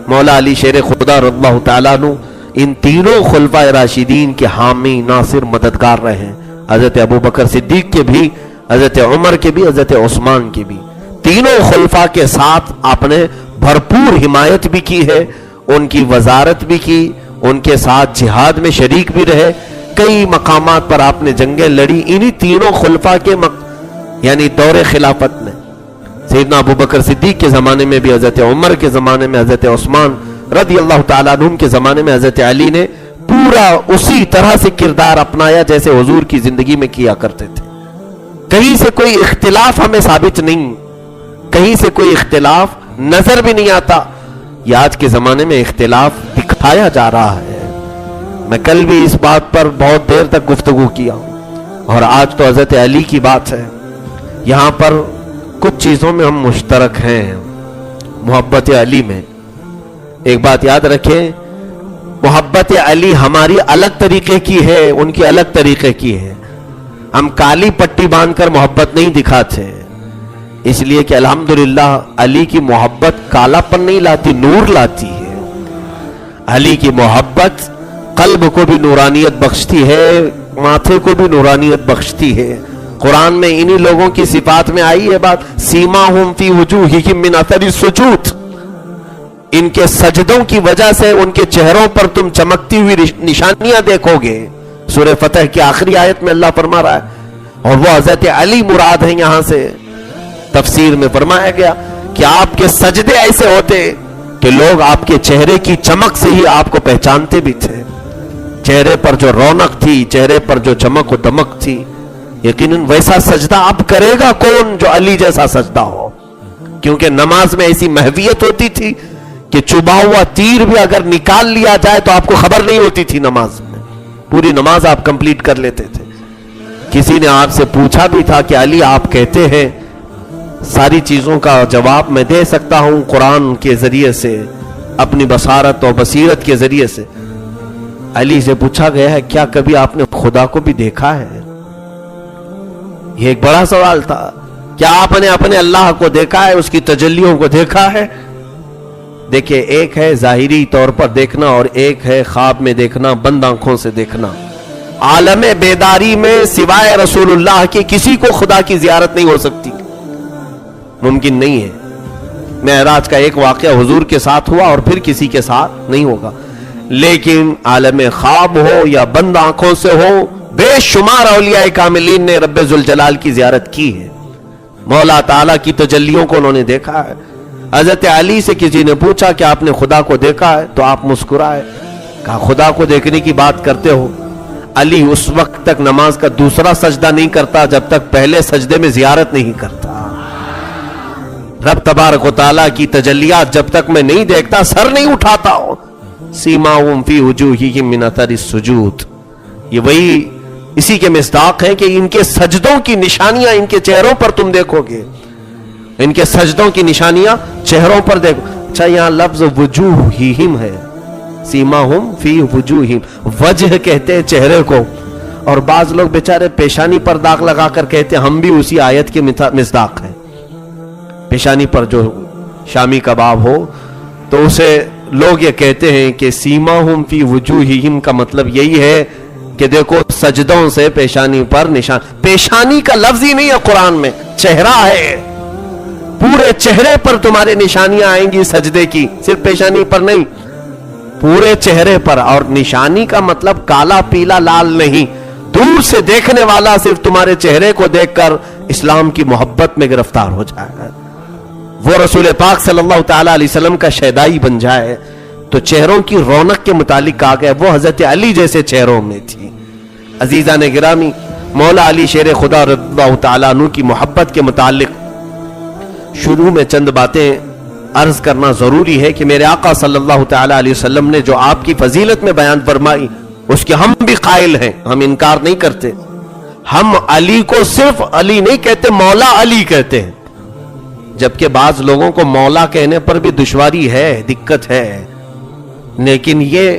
[SPEAKER 1] مولا علی شیر خدا رضی اللہ تعالیٰ عنہ ان تینوں خلفائے راشدین کے حامی ناصر مددگار رہے ہیں، حضرت ابو بکر صدیق کے بھی، حضرت عمر کے بھی، حضرت عثمان کے بھی۔ تینوں خلفاء کے ساتھ آپ نے بھرپور حمایت بھی کی ہے، ان کی وزارت بھی کی، ان کے ساتھ جہاد میں شریک بھی رہے، کئی مقامات پر آپ نے جنگیں لڑی انہی تینوں خلفاء کے یعنی دور خلافت میں۔ سیدنا ابو بکر صدیق کے زمانے میں بھی، حضرت عمر کے زمانے میں، حضرت عثمان رضی اللہ تعالیٰ عنہ کے زمانے میں حضرت علی نے پورا اسی طرح سے کردار اپنایا جیسے حضور کی زندگی میں کیا کرتے تھے۔ کہیں سے کوئی اختلاف ہمیں ثابت نہیں، کہیں سے کوئی اختلاف نظر بھی نہیں آتا۔ یہ آج کے زمانے میں اختلاف دکھایا جا رہا ہے۔ میں کل بھی اس بات پر بہت دیر تک گفتگو کیا، اور آج تو حضرت علی کی بات ہے۔ یہاں پر کچھ چیزوں میں ہم مشترک ہیں محبت علی میں. ایک بات یاد رکھیں، محبت علی ہماری الگ طریقے کی ہے، ان کی الگ طریقے کی ہے. ہم کالی پٹی باندھ کر محبت نہیں دکھاتے، اس لیے کہ الحمدللہ علی کی محبت کالا پن نہیں لاتی، نور لاتی ہے. علی کی محبت قلب کو بھی نورانیت بخشتی ہے، ماتھے کو بھی نورانیت بخشتی ہے. قرآن میں انہی لوگوں کی صفات میں آئی ہے بات، سیماہم فی وجوہہم من اثر السجود، ان کے سجدوں کی وجہ سے ان کے چہروں پر تم چمکتی ہوئی نشانیاں دیکھو گے. سورہ فتح کی آخری آیت میں اللہ فرما رہا ہے، اور وہ حضرت علی مراد ہیں. یہاں سے تفسیر میں فرمایا گیا کہ آپ کے سجدے ایسے ہوتے کہ لوگ آپ کے چہرے کی چمک سے ہی آپ کو پہچانتے بھی تھے. چہرے پر جو رونق تھی، چہرے پر جو چمک و دمک تھی، یقیناً ویسا سجدہ اب کرے گا کون جو علی جیسا سجدہ ہو. کیونکہ نماز میں ایسی محویت ہوتی تھی کہ چبھا ہوا تیر بھی اگر نکال لیا جائے تو آپ کو خبر نہیں ہوتی تھی. نماز میں پوری نماز آپ کمپلیٹ کر لیتے تھے. کسی نے آپ سے پوچھا بھی تھا کہ علی آپ کہتے ہیں ساری چیزوں کا جواب میں دے سکتا ہوں قرآن کے ذریعے سے، اپنی بصارت اور بصیرت کے ذریعے سے. علی سے پوچھا گیا ہے کیا کبھی آپ نے خدا کو بھی دیکھا ہے؟ یہ ایک بڑا سوال تھا. کیا آپ نے اپنے اللہ کو دیکھا ہے، اس کی تجلیوں کو دیکھا ہے؟ دیکھیں، ایک ہے ظاہری طور پر دیکھنا اور ایک ہے خواب میں دیکھنا، بند آنکھوں سے دیکھنا. عالم بیداری میں سوائے رسول اللہ کے کسی کو خدا کی زیارت نہیں ہو سکتی، ممکن نہیں ہے. معراج کا ایک واقعہ حضور کے ساتھ ہوا اور پھر کسی کے ساتھ نہیں ہوگا. لیکن عالم خواب ہو یا بند آنکھوں سے ہو، بے شمار اولیاء کاملین نے رب ذوالجلال کی زیارت کی ہے. مولا تعالیٰ کی تجلیوں کو انہوں نے دیکھا ہے. حضرت علی سے کسی نے پوچھا کہ آپ نے خدا کو دیکھا ہے؟ تو آپ مسکرائے، کہا خدا کو دیکھنے کی بات کرتے ہو. علی اس وقت تک نماز کا دوسرا سجدہ نہیں کرتا جب تک پہلے سجدے میں زیارت نہیں کرتا. رب تبارک و تعالیٰ کی تجلیات جب تک میں نہیں دیکھتا سر نہیں اٹھاتا ہوں. سیماہم فی وجوہہم من اثر السجود، یہ وہی اسی کے مصداق ہیں کہ ان کے سجدوں کی نشانیاں ان کے چہروں پر تم دیکھو گے. ان کے سجدوں کی نشانیاں چہروں پر دیکھو. اچھا، یہاں لفظ وجوہہم ہے، سیماہم فی وجوہہم، وجہ کہتے ہیں چہرے کو، اور بعض لوگ بیچارے پیشانی پر داغ لگا کر کہتے ہیں ہم بھی اسی آیت کے مصداق ہیں. پیشانی پر جو شامی کباب ہو تو اسے لوگ یہ کہتے ہیں کہ سیماہم فی وجوہہم کا مطلب یہی ہے کہ دیکھو سجدوں سے پیشانی پر نشان. پیشانی کا لفظ ہی نہیں ہے قرآن میں، چہرہ ہے. پورے چہرے پر تمہارے نشانیاں آئیں گی سجدے کی، صرف پیشانی پر نہیں، پورے چہرے پر. اور نشانی کا مطلب کالا پیلا لال نہیں، دور سے دیکھنے والا صرف تمہارے چہرے کو دیکھ کر اسلام کی محبت میں گرفتار ہو جائے گا، وہ رسول پاک صلی اللہ تعالی علیہ وسلم کا شیدائی بن جائے. تو چہروں کی رونق کے متعلق کہا گیا وہ حضرت علی جیسے چہروں میں تھی. عزیزان گرامی، مولا علی شیر خدا رضی اللہ تعالیٰ عنہ کی محبت کے متعلق شروع میں چند باتیں عرض کرنا ضروری ہے کہ میرے آقا صلی اللہ تعالیٰ علیہ وسلم نے جو آپ کی فضیلت میں بیان فرمائی اس کے ہم بھی قائل ہیں، ہم انکار نہیں کرتے. ہم علی کو صرف علی نہیں کہتے، مولا علی کہتے ہیں. جبکہ بعض لوگوں کو مولا کہنے پر بھی دشواری ہے، دقت ہے، لیکن یہ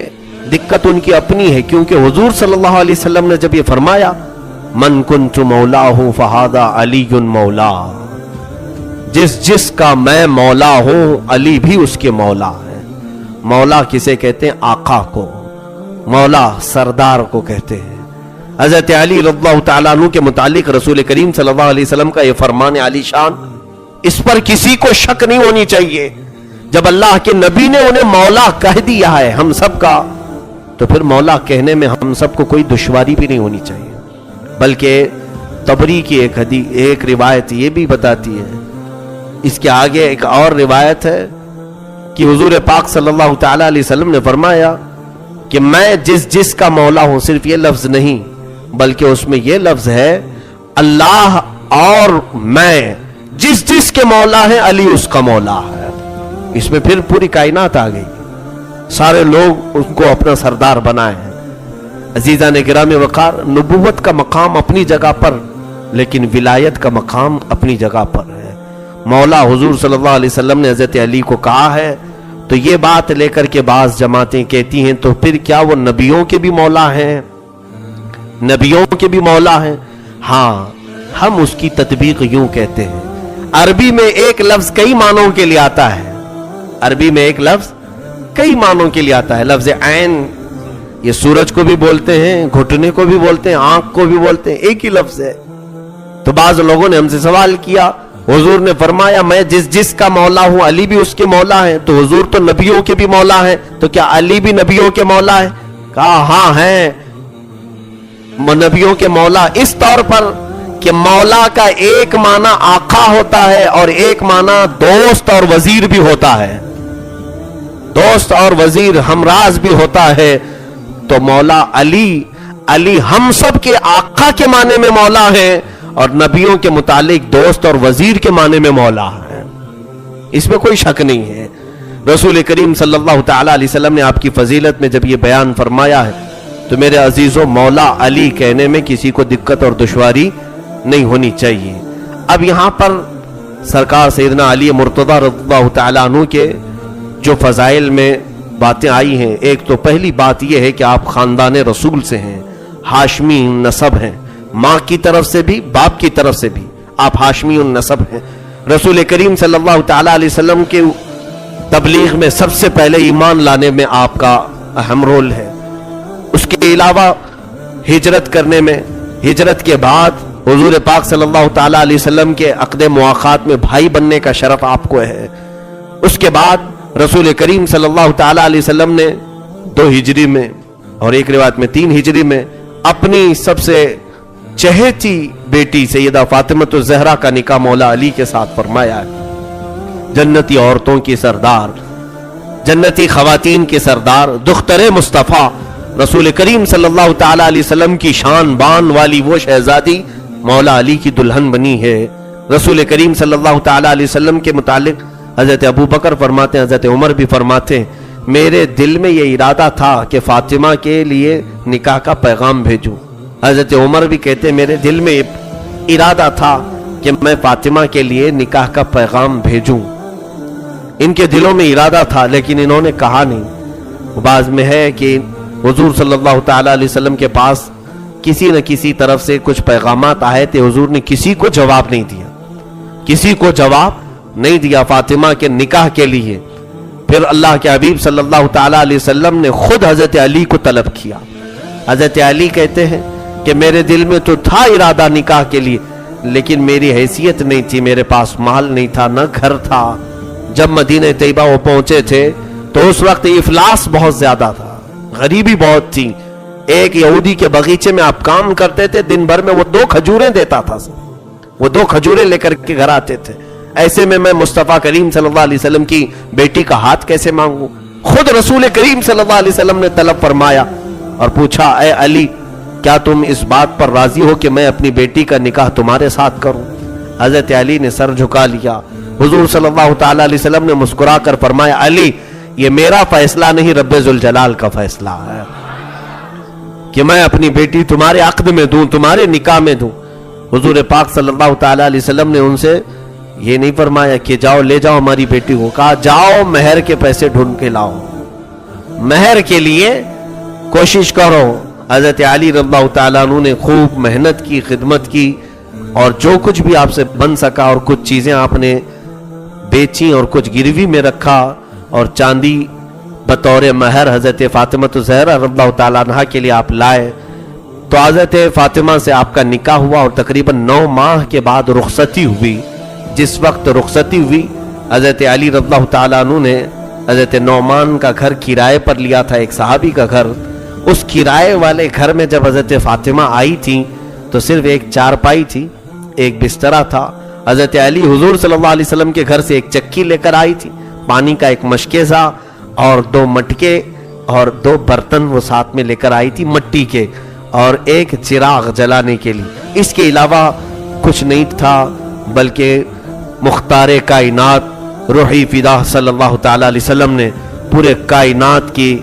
[SPEAKER 1] دقت ان کی اپنی ہے، کیونکہ حضور صلی اللہ علیہ وسلم نے جب یہ فرمایا من کنت مولاہ فہذا علی مولا، جس کا میں مولا ہوں علی بھی اس کے مولا ہے. مولا کسے کہتے ہیں؟ آقا کو. مولا سردار کو کہتے ہیں. حضرت علی رضی اللہ تعالیٰ عنہ کے متعلق رسول کریم صلی اللہ علیہ وسلم کا یہ فرمان علی شان، اس پر کسی کو شک نہیں ہونی چاہیے. جب اللہ کے نبی نے انہیں مولا کہہ دیا ہے ہم سب کا، تو پھر مولا کہنے میں ہم سب کو کوئی دشواری بھی نہیں ہونی چاہیے. بلکہ طبری کی ایک روایت یہ بھی بتاتی ہے، اس کے آگے ایک اور روایت ہے کہ حضور پاک صلی اللہ تعالی علیہ وسلم نے فرمایا کہ میں جس کا مولا ہوں، صرف یہ لفظ نہیں بلکہ اس میں یہ لفظ ہے اللہ اور میں جس کے مولا ہے علی اس کا مولا ہے. اس میں پھر پوری کائنات آ گئی، سارے لوگ اس کو اپنا سردار بنائے ہیں. عزیزان گرامی وقار، نبوت کا مقام اپنی جگہ پر، لیکن ولایت کا مقام اپنی جگہ پر ہے. مولا حضور صلی اللہ علیہ وسلم نے حضرت علی کو کہا ہے، تو یہ بات لے کر کے بعض جماعتیں کہتی ہیں تو پھر کیا وہ نبیوں کے بھی مولا ہیں؟ نبیوں کے بھی مولا ہیں؟ ہاں، ہم اس کی تطبیق یوں کہتے ہیں، عربی میں ایک لفظ کئی معنوں کے لیے آتا ہے، عربی میں ایک لفظ کئی معنوں کے لیے آتا ہے۔ لفظ عین، یہ سورج کو بھی بولتے ہیں، گھٹنے کو بھی بولتے ہیں، آنکھ کو بھی بولتے ہیں، ایک ہی لفظ ہے۔ تو بعض لوگوں نے ہم سے سوال کیا، حضور نے فرمایا میں جس کا مولا ہوں علی بھی اس کے مولا ہے، تو حضور تو نبیوں کے بھی مولا ہے، تو کیا علی بھی نبیوں کے مولا ہے؟ کہا ہاں ہیں، نبیوں کے مولا اس طور پر کہ مولا کا ایک معنی آقا ہوتا ہے اور ایک معنی دوست اور وزیر بھی ہوتا ہے، دوست اور وزیر ہمراز بھی ہوتا ہے۔ تو مولا علی ہم سب کے آقا کے معنی میں مولا ہے اور نبیوں کے متعلق دوست اور وزیر کے معنی میں مولا ہے، اس میں کوئی شک نہیں ہے۔ رسول کریم صلی اللہ تعالی علیہ وسلم نے آپ کی فضیلت میں جب یہ بیان فرمایا ہے تو میرے عزیزوں مولا علی کہنے میں کسی کو دقت اور دشواری نہیں ہونی چاہیے۔ اب یہاں پر سرکار سیدنا علی مرتضی رضی اللہ تعالیٰ عنہ کے جو فضائل میں باتیں آئی ہیں، ایک تو پہلی بات یہ ہے کہ آپ خاندان رسول سے ہیں، ہاشمی نسب ہیں، ماں کی طرف سے بھی باپ کی طرف سے بھی آپ ہاشمی النسب ہیں۔ رسول کریم صلی اللہ تعالیٰ علیہ وسلم کے تبلیغ میں سب سے پہلے ایمان لانے میں آپ کا اہم رول ہے۔ اس کے علاوہ ہجرت کرنے میں، ہجرت کے بعد حضور پاک صلی اللہ تعالیٰ علیہ وسلم کے عقد مواخات میں بھائی بننے کا شرف آپ کو ہے۔ اس کے بعد رسول کریم صلی اللہ تعالیٰ علیہ وسلم نے 2 ہجری میں اور ایک روایت میں 3 ہجری میں اپنی سب سے چہیتی بیٹی سیدہ فاطمہ الزہرا کا نکاح مولا علی کے ساتھ فرمایا ہے۔ جنتی عورتوں کی سردار، جنتی خواتین کی سردار، دختر مصطفیٰ رسول کریم صلی اللہ تعالیٰ علیہ وسلم کی شان بان والی وہ شہزادی مولا علی کی دلہن بنی ہے۔ رسول کریم صلی اللہ تعالیٰ علیہ وسلم کے متعلق حضرت ابو بکر فرماتے ہیں، حضرت عمر بھی فرماتے ہیں، میرے دل میں یہ ارادہ تھا کہ فاطمہ کے لیے نکاح کا پیغام بھیجوں۔ حضرت عمر بھی کہتے ہیں میرے دل میں ارادہ تھا کہ میں فاطمہ کے لیے نکاح کا پیغام بھیجوں۔ ان کے دلوں میں ارادہ تھا لیکن انہوں نے کہا نہیں۔ بعض میں ہے کہ حضور صلی اللہ تعالیٰ علیہ وسلم کے پاس کسی نہ کسی طرف سے کچھ پیغامات آئے تھے، حضور نے کسی کو جواب نہیں دیا، کسی کو جواب نہیں دیا فاطمہ کے نکاح کے لیے۔ پھر اللہ کے حبیب صلی اللہ تعالیٰ علیہ وسلم نے خود حضرت علی کو طلب کیا۔ حضرت علی کہتے ہیں کہ میرے دل میں تو تھا ارادہ نکاح کے لیے لیکن میری حیثیت نہیں تھی، میرے پاس مال نہیں تھا، نہ گھر تھا۔ جب مدینہ طیبہ وہ پہنچے تھے تو اس وقت افلاس بہت زیادہ تھا، غریبی بہت تھی۔ ایک یہودی کے باغیچے میں آپ کام کرتے تھے، دن بھر میں وہ 2 کھجوریں دیتا تھا، وہ 2 کھجوریں لے کر کے گھر آتے تھے۔ ایسے میں مصطفیٰ کریم صلی اللہ علیہ وسلم کی بیٹی کا ہاتھ کیسے مانگوں؟ خود رسول کریم صلی اللہ علیہ وسلم نے طلب فرمایا اور پوچھا، اے علی کیا تم اس بات پر راضی ہو کہ میں اپنی بیٹی کا نکاح تمہارے ساتھ کروں؟ حضرت علی نے سر جھکا لیا۔ حضور صلی اللہ تعالیٰ علیہ وسلم نے مسکرا کر فرمایا، علی یہ میرا فیصلہ نہیں، رب ذوالجلال کا فیصلہ ہے کہ میں اپنی بیٹی تمہارے عقد میں دوں، تمہارے نکاح میں دوں۔ حضور پاک صلی اللہ تعالیٰ علیہ وسلم نے ان سے یہ نہیں فرمایا کہ جاؤ لے جاؤ ہماری بیٹی کو، کہا جاؤ مہر کے پیسے ڈھونڈ کے لاؤ، مہر کے لیے کوشش کرو۔ حضرت علی رضی اللہ تعالیٰ عنہ نے خوب محنت کی، خدمت کی اور جو کچھ بھی آپ سے بن سکا، اور کچھ چیزیں آپ نے بیچی اور کچھ گروی میں رکھا اور چاندی بطور مہر حضرت فاطمہ الزہرا رضی اللہ تعالیٰ عنہ کے لیے آپ لائے۔ تو حضرت فاطمہ سے آپ کا نکاح ہوا اور تقریباً 9 ماہ کے بعد رخصتی ہوئی۔ جس وقت رخصتی ہوئی حضرت علی رضی اللہ تعالیٰ عنہ نے حضرت نعمان کا گھر کرائے پر لیا تھا، ایک صحابی کا گھر۔ اس کرائے والے گھر میں جب حضرت فاطمہ آئی تھی تو صرف ایک چارپائی تھی، ایک بسترا تھا۔ حضرت علی حضور صلی اللہ علیہ وسلم کے گھر سے ایک چکی لے کر آئی تھی، پانی کا ایک مشکیزہ اور 2 مٹکے اور 2 برتن وہ ساتھ میں لے کر آئی تھی مٹی کے، اور ایک چراغ جلانے کے لیے۔ اس کے علاوہ کچھ نہیں تھا، بلکہ مختار کائنات روحی فدا صلی اللہ تعالیٰ علیہ وسلم نے پورے کائنات کی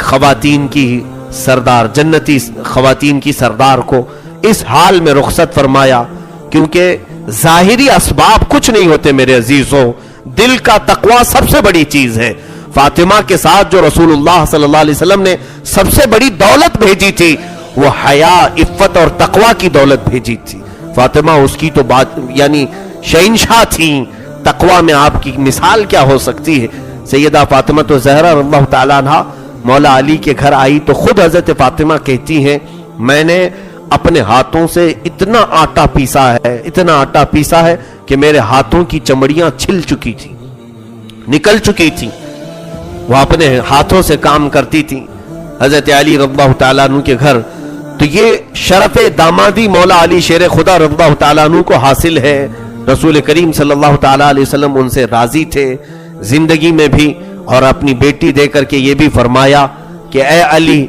[SPEAKER 1] خواتین کی سردار، جنتی خواتین کی سردار کو اس حال میں رخصت فرمایا، کیونکہ ظاہری اسباب کچھ نہیں ہوتے میرے عزیزوں، دل کا تقوی سب سے بڑی چیز ہے۔ فاطمہ کے ساتھ جو رسول اللہ صلی اللہ علیہ وسلم نے سب سے بڑی دولت بھیجی تھی وہ حیا، عفت اور تقوی کی دولت بھیجی تھی۔ فاطمہ اس کی تو بات یعنی شہنشاہ تھیں، تقوی میں آپ کی مثال کیا ہو سکتی ہے۔ سیدہ فاطمہ تو زہرا رضی اللہ تعالیٰ عنہ مولا علی کے گھر آئی تو خود حضرت فاطمہ کہتی ہیں میں نے اپنے ہاتھوں سے اتنا آٹا پیسا ہے کہ میرے ہاتھوں کی چمڑیاں چھل چکی تھی، نکل چکی تھی۔ وہ اپنے ہاتھوں سے کام کرتی تھی حضرت علی رضی اللہ تعالیٰ عنہ کے گھر۔ تو یہ شرف دامادی مولا علی شیر خدا رضی اللہ تعالیٰ عنہ کو حاصل ہے۔ رسول کریم صلی اللہ تعالیٰ علیہ وسلم ان سے راضی تھے زندگی میں بھی، اور اپنی بیٹی دے کر کے یہ بھی فرمایا کہ اے علی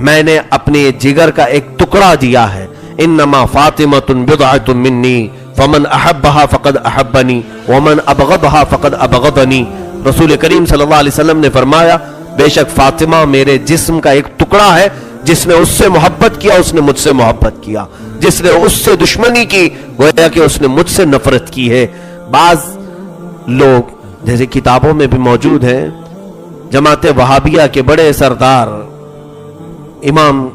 [SPEAKER 1] میں نے اپنے جگر کا ایک ٹکڑا دیا ہے، انما فاطمۃ بضعۃ منی فمن احبها فقد احبنی ومن ابغضها فقد ابغضنی۔ رسول کریم صلی اللہ علیہ وسلم نے فرمایا بے شک فاطمہ میرے جسم کا ایک ٹکڑا ہے، جس نے اس سے محبت کیا اس نے مجھ سے محبت کیا، جس نے اس سے دشمنی کی گویا کہ اس نے مجھ سے نفرت کی ہے۔ بعض لوگ جیسے کتابوں میں بھی موجود ہیں، جماعت وہابیہ کے بڑے سردار امام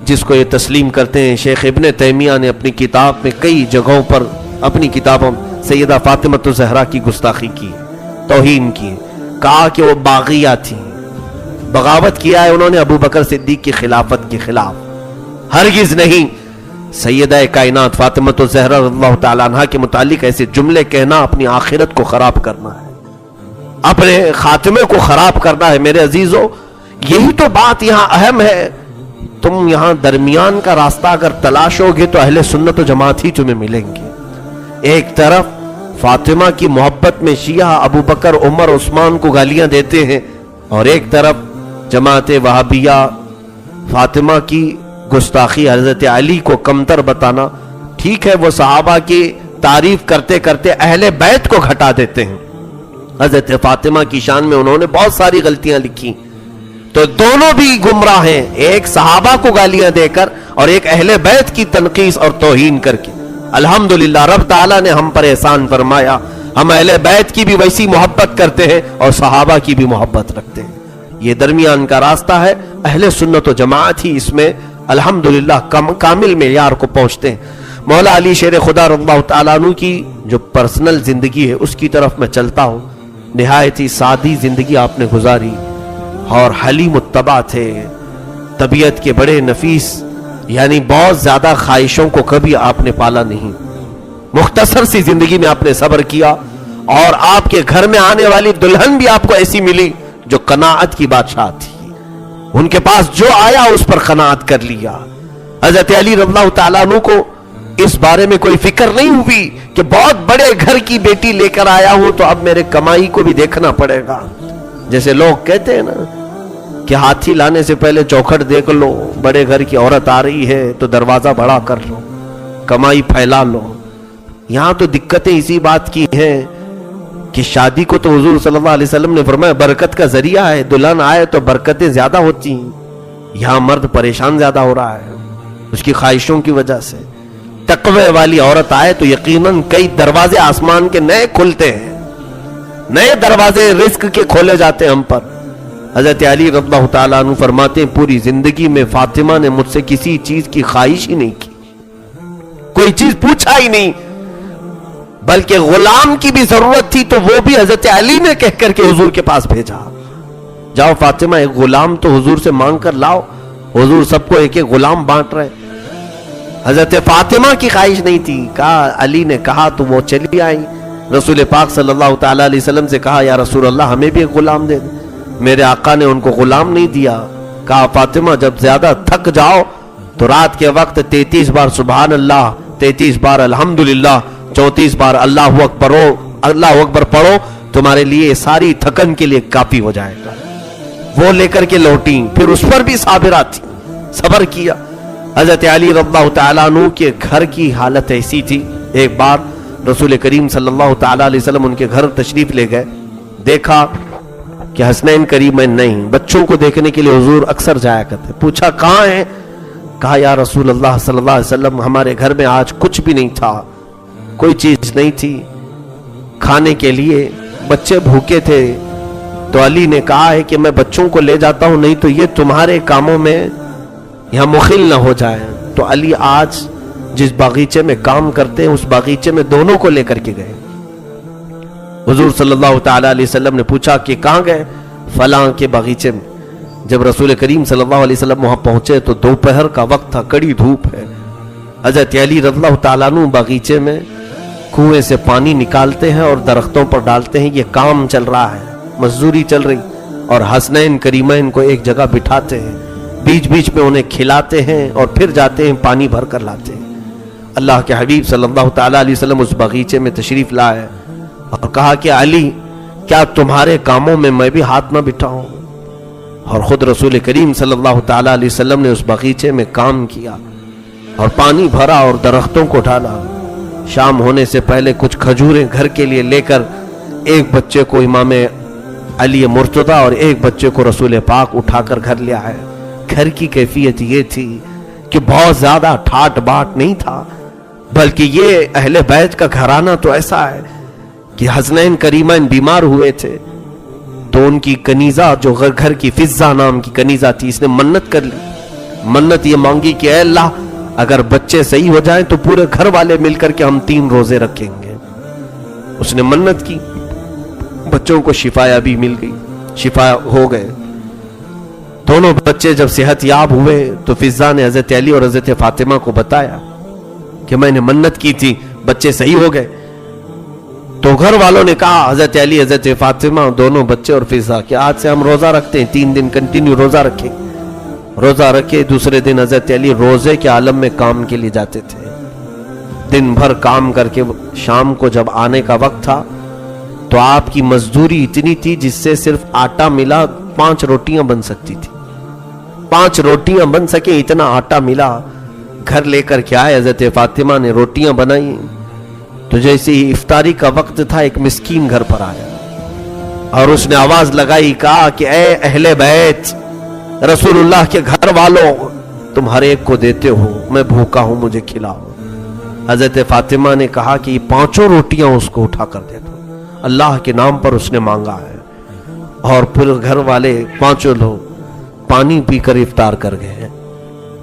[SPEAKER 1] جس کو یہ تسلیم کرتے ہیں شیخ ابن تیمیہ نے اپنی کتاب میں کئی جگہوں پر اپنی کتابوں سیدہ فاطمہ الزہرا کی گستاخی کی، توہین کی، کہا کہ وہ باغیہ تھی، بغاوت کیا ہے انہوں نے ابو بکر صدیق کی خلافت کے خلاف۔ ہرگز نہیں، سیدہ کائنات فاطمہ الزہرا رضی اللہ تعالیٰ عنہ کے متعلق ایسے جملے کہنا اپنی آخرت کو خراب کرنا ہے، اپنے خاتمے کو خراب کرنا ہے۔ میرے عزیزو یہی تو بات یہاں اہم ہے۔ تم یہاں درمیان کا راستہ اگر تلاشو گے تو اہل سنت و جماعت ہی تمہیں ملیں گے۔ ایک طرف فاطمہ کی محبت میں شیعہ ابو بکر عمر عثمان کو گالیاں دیتے ہیں، اور ایک طرف جماعت وہابیہ فاطمہ کی گستاخی حضرت علی کو کمتر بتانا۔ ٹھیک ہے وہ صحابہ کی تعریف کرتے کرتے اہل بیت کو گھٹا دیتے ہیں، حضرت فاطمہ کی شان میں انہوں نے بہت ساری غلطیاں لکھی، تو دونوں بھی گمراہ ہیں، ایک صحابہ کو گالیاں دے کر اور ایک اہل بیت کی تنقیص اور توہین کر کے۔ الحمدللہ رب تعالیٰ نے ہم پر احسان فرمایا، ہم اہل بیت کی بھی ویسی محبت کرتے ہیں اور صحابہ کی بھی محبت رکھتے ہیں۔ یہ درمیان کا راستہ ہے، اہل سنت و جماعت ہی اس میں الحمدللہ کامل معیار کو پہنچتے ہیں۔ مولا علی شیر خدا رضی اللہ تعالیٰ عنہ کی جو پرسنل زندگی ہے اس کی طرف میں چلتا ہوں۔ نہایت ہی سادی زندگی آپ نے گزاری اور حلیم الطبع تھے، طبیعت کے بڑے نفیس، یعنی بہت زیادہ خواہشوں کو کبھی آپ نے پالا نہیں، مختصر سی زندگی میں آپ نے صبر کیا، اور آپ کے گھر میں آنے والی دلہن بھی آپ کو ایسی ملی جو قناعت کی بادشاہ تھی، ان کے پاس جو آیا اس پر قناعت کر لیا۔ حضرت علی رضی اللہ تعالیٰ عنہ کو اس بارے میں کوئی فکر نہیں ہوئی کہ بہت بڑے گھر کی بیٹی لے کر آیا ہوں تو اب میرے کمائی کو بھی دیکھنا پڑے گا۔ جیسے لوگ کہتے ہیں نا کہ ہاتھی لانے سے پہلے چوکھٹ دیکھ لو، بڑے گھر کی عورت آ رہی ہے تو دروازہ بڑا کر لو، کمائی پھیلا لو۔ یہاں تو دقتیں اسی بات کی ہیں کہ شادی کو تو حضور صلی اللہ علیہ وسلم نے فرمایا برکت کا ذریعہ ہے، دلہن آئے تو برکتیں زیادہ ہوتی ہیں۔ یہاں مرد پریشان زیادہ ہو رہا ہے اس کی خواہشوں کی وجہ سے۔ تقوی والی عورت آئے تو یقیناً کئی دروازے آسمان کے نئے کھلتے ہیں، نئے دروازے رزق کے کھولے جاتے ہیں ہم پر۔ حضرت علی رضی اللہ تعالیٰ عنہ فرماتے ہیں پوری زندگی میں فاطمہ نے مجھ سے کسی چیز کی خواہش ہی نہیں کی، کوئی چیز پوچھا ہی نہیں، بلکہ غلام کی بھی ضرورت تھی تو وہ بھی حضرت علی نے کہہ کر کے حضور کے پاس بھیجا، جاؤ فاطمہ ایک غلام تو حضور سے مانگ کر لاؤ۔ حضور سب کو ایک ایک غلام بانٹ رہے۔ حضرت فاطمہ کی خواہش نہیں تھی، کہا علی نے کہا تو وہ چلی آئی۔ رسول پاک صلی اللہ تعالیٰ علیہ وسلم سے کہا یا رسول اللہ ہمیں بھی ایک غلام دے دیں۔ میرے آقا نے ان کو غلام نہیں دیا، کہا فاطمہ جب زیادہ تھک جاؤ تو رات کے وقت 33 بار سبحان اللہ، 33 بار الحمدللہ، 34 بار اللہ اکبر پڑھو، تمہارے لیے ساری تھکن کے لیے کافی ہو جائے گا۔ وہ لے کر کے لوٹیں، پھر اس پر بھی صابرہ تھی، صبر کیا۔ حضرت علی رضی اللہ تعالیٰ عنہ کے گھر کی حالت ایسی تھی، ایک بار رسول کریم صلی اللہ تعالیٰ علیہ وسلم ان کے گھر تشریف لے گئے، دیکھا کہ حسنین کریمین نہیں، بچوں کو دیکھنے کے لیے حضور اکثر جایا کرتے۔ پوچھا کہاں ہیں؟ کہا یا رسول اللہ صلی اللہ علیہ وسلم ہمارے گھر میں آج کچھ بھی نہیں تھا، کوئی چیز نہیں تھی کھانے کے لیے، بچے بھوکے تھے، تو علی نے کہا ہے کہ میں بچوں کو لے جاتا ہوں، نہیں تو یہ تمہارے کاموں میں یہاں مخل نہ ہو جائے۔ تو علی آج جس باغیچے میں کام کرتے ہیں اس باغیچے میں دونوں کو لے کر کے گئے۔ حضور صلی اللہ تعالی علیہ وسلم نے پوچھا کہ کہاں گئے؟ فلاں کے باغیچے میں۔ جب رسول کریم صلی اللہ علیہ وسلم وہاں پہنچے تو دوپہر کا وقت تھا، کڑی دھوپ ہے۔ حضرت علی رضی اللہ تعالیٰ عنہ باغیچے میں کنویں سے پانی نکالتے ہیں اور درختوں پر ڈالتے ہیں، یہ کام چل رہا ہے، مزدوری چل رہی، اور حسنین کریمین کو ایک جگہ بٹھاتے ہیں، بیچ بیچ میں انہیں کھلاتے ہیں اور پھر جاتے ہیں پانی بھر کر لاتے ہیں۔ اللہ کے حبیب صلی اللہ تعالیٰ علیہ وسلم اس باغیچے میں تشریف لائے اور کہا کہ علی کیا تمہارے کاموں میں میں بھی ہاتھ نہ بٹھاؤں؟ اور خود رسول کریم صلی اللہ تعالیٰ علیہ وسلم نے اس باغیچے میں کام کیا اور پانی بھرا اور درختوں کو ڈالا۔ شام ہونے سے پہلے کچھ کھجوریں گھر کے لیے لے کر ایک بچے کو امام علی مرتضی اور ایک بچے کو رسول پاک اٹھا کر گھر لے آئے۔ گھر کی کیفیت یہ تھی کہ بہت زیادہ ٹھاٹ باٹ نہیں تھا، بلکہ یہ اہل بیت کا گھرانہ تو ایسا ہے کہ حسنین کریمین بیمار ہوئے تھے تو ان کی کنیزہ جو گھر کی فضہ نام کی کنیزہ تھی، اس نے منت کر لی، منت یہ مانگی کہ اے اللہ اگر بچے صحیح ہو جائیں تو پورے گھر والے مل کر کے ہم 3 روزے رکھیں گے۔ اس نے منت کی، بچوں کو شفا یابی مل گئی، شفا ہو گئے۔ دونوں بچے جب صحت یاب ہوئے تو فضہ نے حضرت علی اور حضرت فاطمہ کو بتایا کہ میں نے منت کی تھی، بچے صحیح ہو گئے۔ تو گھر والوں نے کہا، حضرت علی حضرت فاطمہ دونوں بچے اور فضہ، کہ آج سے ہم روزہ رکھتے ہیں، 3 دن کنٹینیو روزہ رکھیں۔ روزہ رکھے، دوسرے دن حضرت علی روزے کے عالم میں کام کے لیے جاتے تھے، دن بھر کام کر کے شام کو جب آنے کا وقت تھا تو آپ کی مزدوری اتنی تھی جس سے صرف آٹا ملا 5 روٹیاں بن سکتی تھی، 5 روٹیاں بن سکے اتنا آٹا ملا۔ گھر لے کر کے آئے، حضرت فاطمہ نے روٹیاں بنائی تو جیسے ہی افطاری کا وقت تھا ایک مسکین گھر پر آیا اور اس نے آواز لگائی، کہا کہ اے اہل بیت، رسول اللہ کے گھر والوں، تم ہر ایک کو دیتے ہو، میں بھوکا ہوں، مجھے کھلاؤ۔ حضرت فاطمہ نے کہا کہ یہ 5 روٹیاں اس کو اٹھا کر دے دو، اللہ کے نام پر اس نے مانگا ہے۔ اور پھر گھر والے 5 لوگ پانی پی کر افطار کر گئے۔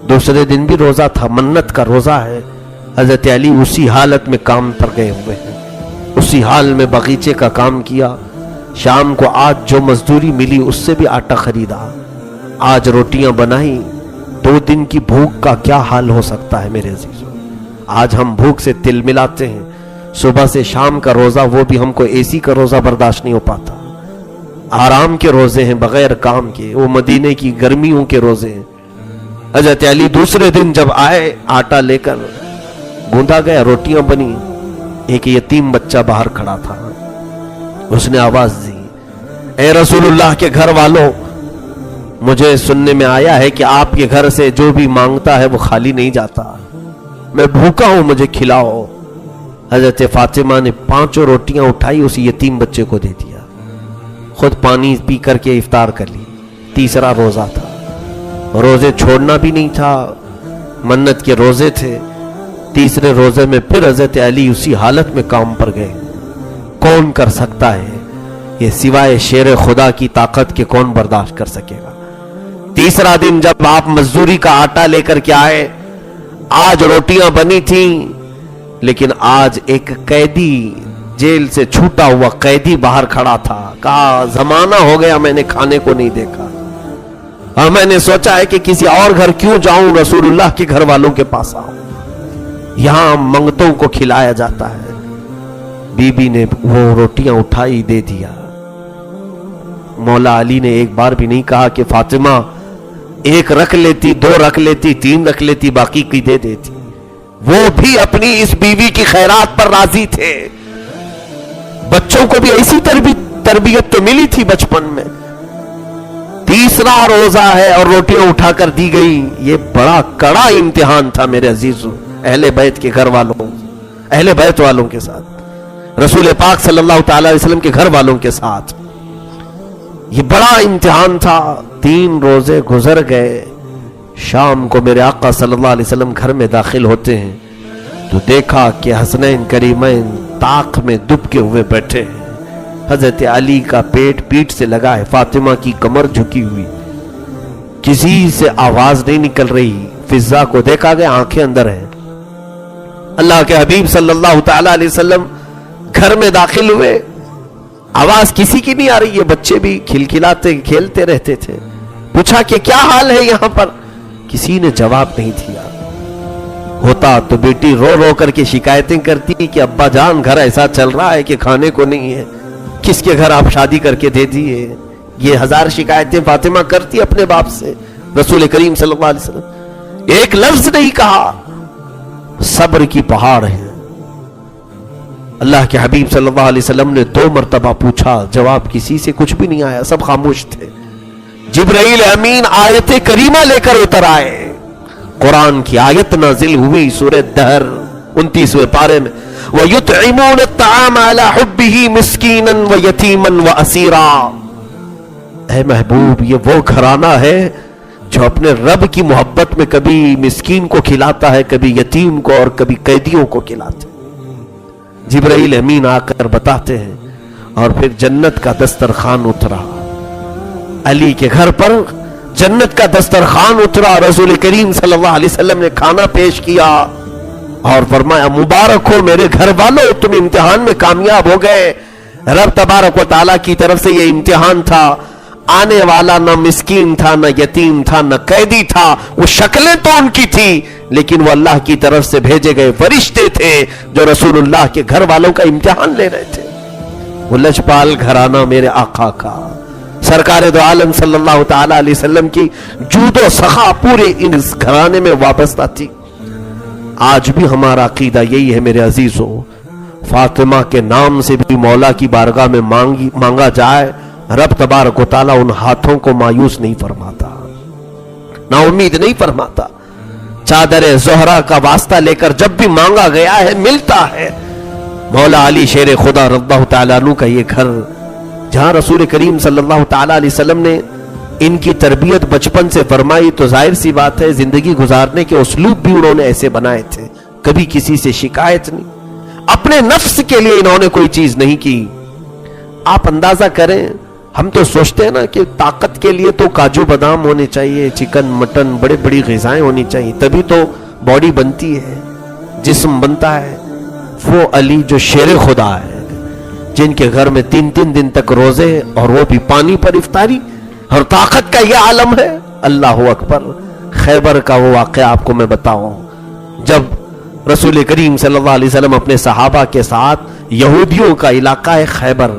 [SPEAKER 1] دوسرے دن بھی روزہ تھا، منت کا روزہ ہے۔ حضرت علی اسی حالت میں کام پر گئے ہوئے ہیں، اسی حال میں باغیچے کا کام کیا۔ شام کو آج جو مزدوری ملی اس سے بھی آٹا خریدا، آج روٹیاں بنائی۔ 2 دن کی بھوک کا کیا حال ہو سکتا ہے میرے عزیزوں؟ آج ہم بھوک سے تل ملاتے ہیں، صبح سے شام کا روزہ، وہ بھی ہم کو اے سی کا روزہ برداشت نہیں ہو پاتا، آرام کے روزے ہیں بغیر کام کے، وہ مدینے کی گرمیوں کے روزے ہیں۔ حضرت علی دوسرے دن جب آئے، آٹا لے کر گوندا گیا، روٹیاں بنی، ایک یتیم بچہ باہر کھڑا تھا، اس نے آواز دی، اے رسول اللہ کے گھر والوں، مجھے سننے میں آیا ہے کہ آپ کے گھر سے جو بھی مانگتا ہے وہ خالی نہیں جاتا، میں بھوکا ہوں، مجھے کھلاؤ۔ حضرت فاطمہ نے 5 روٹیاں اٹھائی، اس یتیم بچے کو دے دیا، خود پانی پی کر کے افطار کر لی۔ تیسرا روزہ تھا، روزے چھوڑنا بھی نہیں تھا، منت کے روزے تھے۔ تیسرے روزے میں پھر حضرت علی اسی حالت میں کام پر گئے۔ کون کر سکتا ہے یہ سوائے شیر خدا کی طاقت کے؟ کون برداشت کر سکے گا؟ تیسرا دن جب آپ مزدوری کا آٹا لے کر کے آئے، آج روٹیاں بنی تھیں، لیکن آج ایک قیدی، جیل سے چھوٹا ہوا قیدی باہر کھڑا تھا، کہا زمانہ ہو گیا میں نے کھانے کو نہیں دیکھا، اور میں نے سوچا ہے کہ کسی اور گھر کیوں جاؤں، رسول اللہ کے گھر والوں کے پاس آؤں، یہاں منگتوں کو کھلایا جاتا ہے۔ بی بی نے وہ روٹیاں اٹھائی، دے دیا۔ مولا علی نے ایک بار بھی نہیں کہا کہ فاطمہ 1 رکھ لیتی، 2 رکھ لیتی، 3 رکھ لیتی، باقی کی دے دیتی۔ وہ بھی اپنی اس بیوی کی خیرات پر راضی تھے۔ بچوں کو بھی ایسی تربیت تو ملی تھی بچپن میں۔ تیسرا روزہ ہے اور روٹیاں اٹھا کر دی گئی، یہ بڑا کڑا امتحان تھا میرے عزیزوں، اہل بیت کے گھر والوں، اہل بیت والوں کے ساتھ، رسول پاک صلی اللہ تعالی علیہ وسلم کے گھر والوں کے ساتھ یہ بڑا امتحان تھا۔ 3 روزے گزر گئے، شام کو میرے آقا صلی اللہ علیہ وسلم گھر میں داخل ہوتے ہیں، تو دیکھا کہ حسنین کریمین طاق میں دبکے ہوئے بیٹھے ہیں. حضرت علی کا پیٹ سے لگا ہے, فاطمہ کی کمر جھکی ہوئی, کسی سے آواز نہیں نکل رہی. فضا کو دیکھا گیا, آنکھیں اندر ہیں. اللہ کے حبیب صلی اللہ تعالی علیہ وسلم گھر میں داخل ہوئے, آواز کسی کی نہیں آ رہی ہے. بچے بھی کھلکھلاتے کھیلتے رہتے تھے. پوچھا کہ کیا حال ہے یہاں پر, کسی نے جواب نہیں دیا. ہوتا تو بیٹی رو رو کر کے شکایتیں کرتی کہ ابا جان گھر ایسا چل رہا ہے کہ کھانے کو نہیں ہے, کس کے گھر آپ شادی کر کے دے دیے. یہ ہزار شکایتیں فاطمہ کرتی اپنے باپ سے. رسول کریم صلی اللہ علیہ وسلم ایک لفظ نہیں کہا. صبر کی پہاڑ ہے. اللہ کے حبیب صلی اللہ علیہ وسلم نے 2 مرتبہ پوچھا, جواب کسی سے کچھ بھی نہیں آیا, سب خاموش تھے. جبرائیل امین آیت کریمہ لے کر اتر آئے. قرآن کی آیت نازل ہوئی سورہ دہر 29ویں پارے میں, وَيُطْعِمُونَ الطَّعَامَ عَلَى حُبِّهِ مِسْكِينًا وَيَتِيمًا وَأَسِيرًا. اے محبوب, یہ وہ گھرانہ ہے جو اپنے رب کی محبت میں کبھی مسکین کو کھلاتا ہے, کبھی یتیم کو, اور کبھی قیدیوں کو کھلاتا ہے. جبرائیل امین آ کر بتاتے ہیں. اور پھر جنت کا دسترخوان اترا. علی کے گھر پر جنت کا دسترخوان اترا. رسول کریم صلی اللہ علیہ وسلم نے کھانا پیش کیا اور فرمایا, مبارک ہو میرے گھر والوں, تم امتحان میں کامیاب ہو گئے. رب تبارک و تعالیٰ کی طرف سے یہ امتحان تھا. آنے والا نہ مسکین تھا, نہ یتیم تھا, نہ قیدی تھا. وہ شکلیں تو ان کی تھی, لیکن وہ اللہ کی طرف سے بھیجے گئے فرشتے تھے جو رسول اللہ کے گھر والوں کا امتحان لے رہے تھے. وہ لجپال گھرانہ میرے آقا کا, سرکار دو عالم صلی اللہ تعالی علیہ وسلم کی جود و سخا پورے اس گھرانے میں وابستہ تھی. آج بھی ہمارا عقیدہ یہی ہے میرے عزیزوں, فاطمہ کے نام سے بھی مولا کی بارگاہ میں مانگا جائے, رب تبارک و تعالیٰ ان ہاتھوں کو مایوس نہیں فرماتا, نا امید نہیں فرماتا. چادر زہرا کا واسطہ لے کر جب بھی مانگا گیا ہے ملتا ہے. مولا علی شیر خدا رضی اللہ تعالیٰ عنہ کا یہ گھر, جہاں رسول کریم صلی اللہ تعالیٰ علیہ وسلم نے ان کی تربیت بچپن سے فرمائی, تو ظاہر سی بات ہے زندگی گزارنے کے اسلوب بھی انہوں نے ایسے بنائے تھے. کبھی کسی سے شکایت نہیں, اپنے نفس کے لیے انہوں نے کوئی چیز نہیں کی. آپ اندازہ کریں, ہم تو سوچتے ہیں نا کہ طاقت کے لیے تو کاجو بادام ہونے چاہیے, چکن مٹن, بڑے بڑی غذائیں ہونی چاہیے, تبھی تو باڈی بنتی ہے, جسم بنتا ہے. وہ علی جو شیر خدا ہے, جن کے گھر میں 3 دن تک روزے اور وہ بھی پانی پر افطاری, اور طاقت کا یہ عالم ہے. اللہ اکبر. خیبر کا وہ واقعہ آپ کو میں بتاؤں, جب رسول کریم صلی اللہ علیہ وسلم اپنے صحابہ کے ساتھ یہودیوں کا علاقہ ہے خیبر,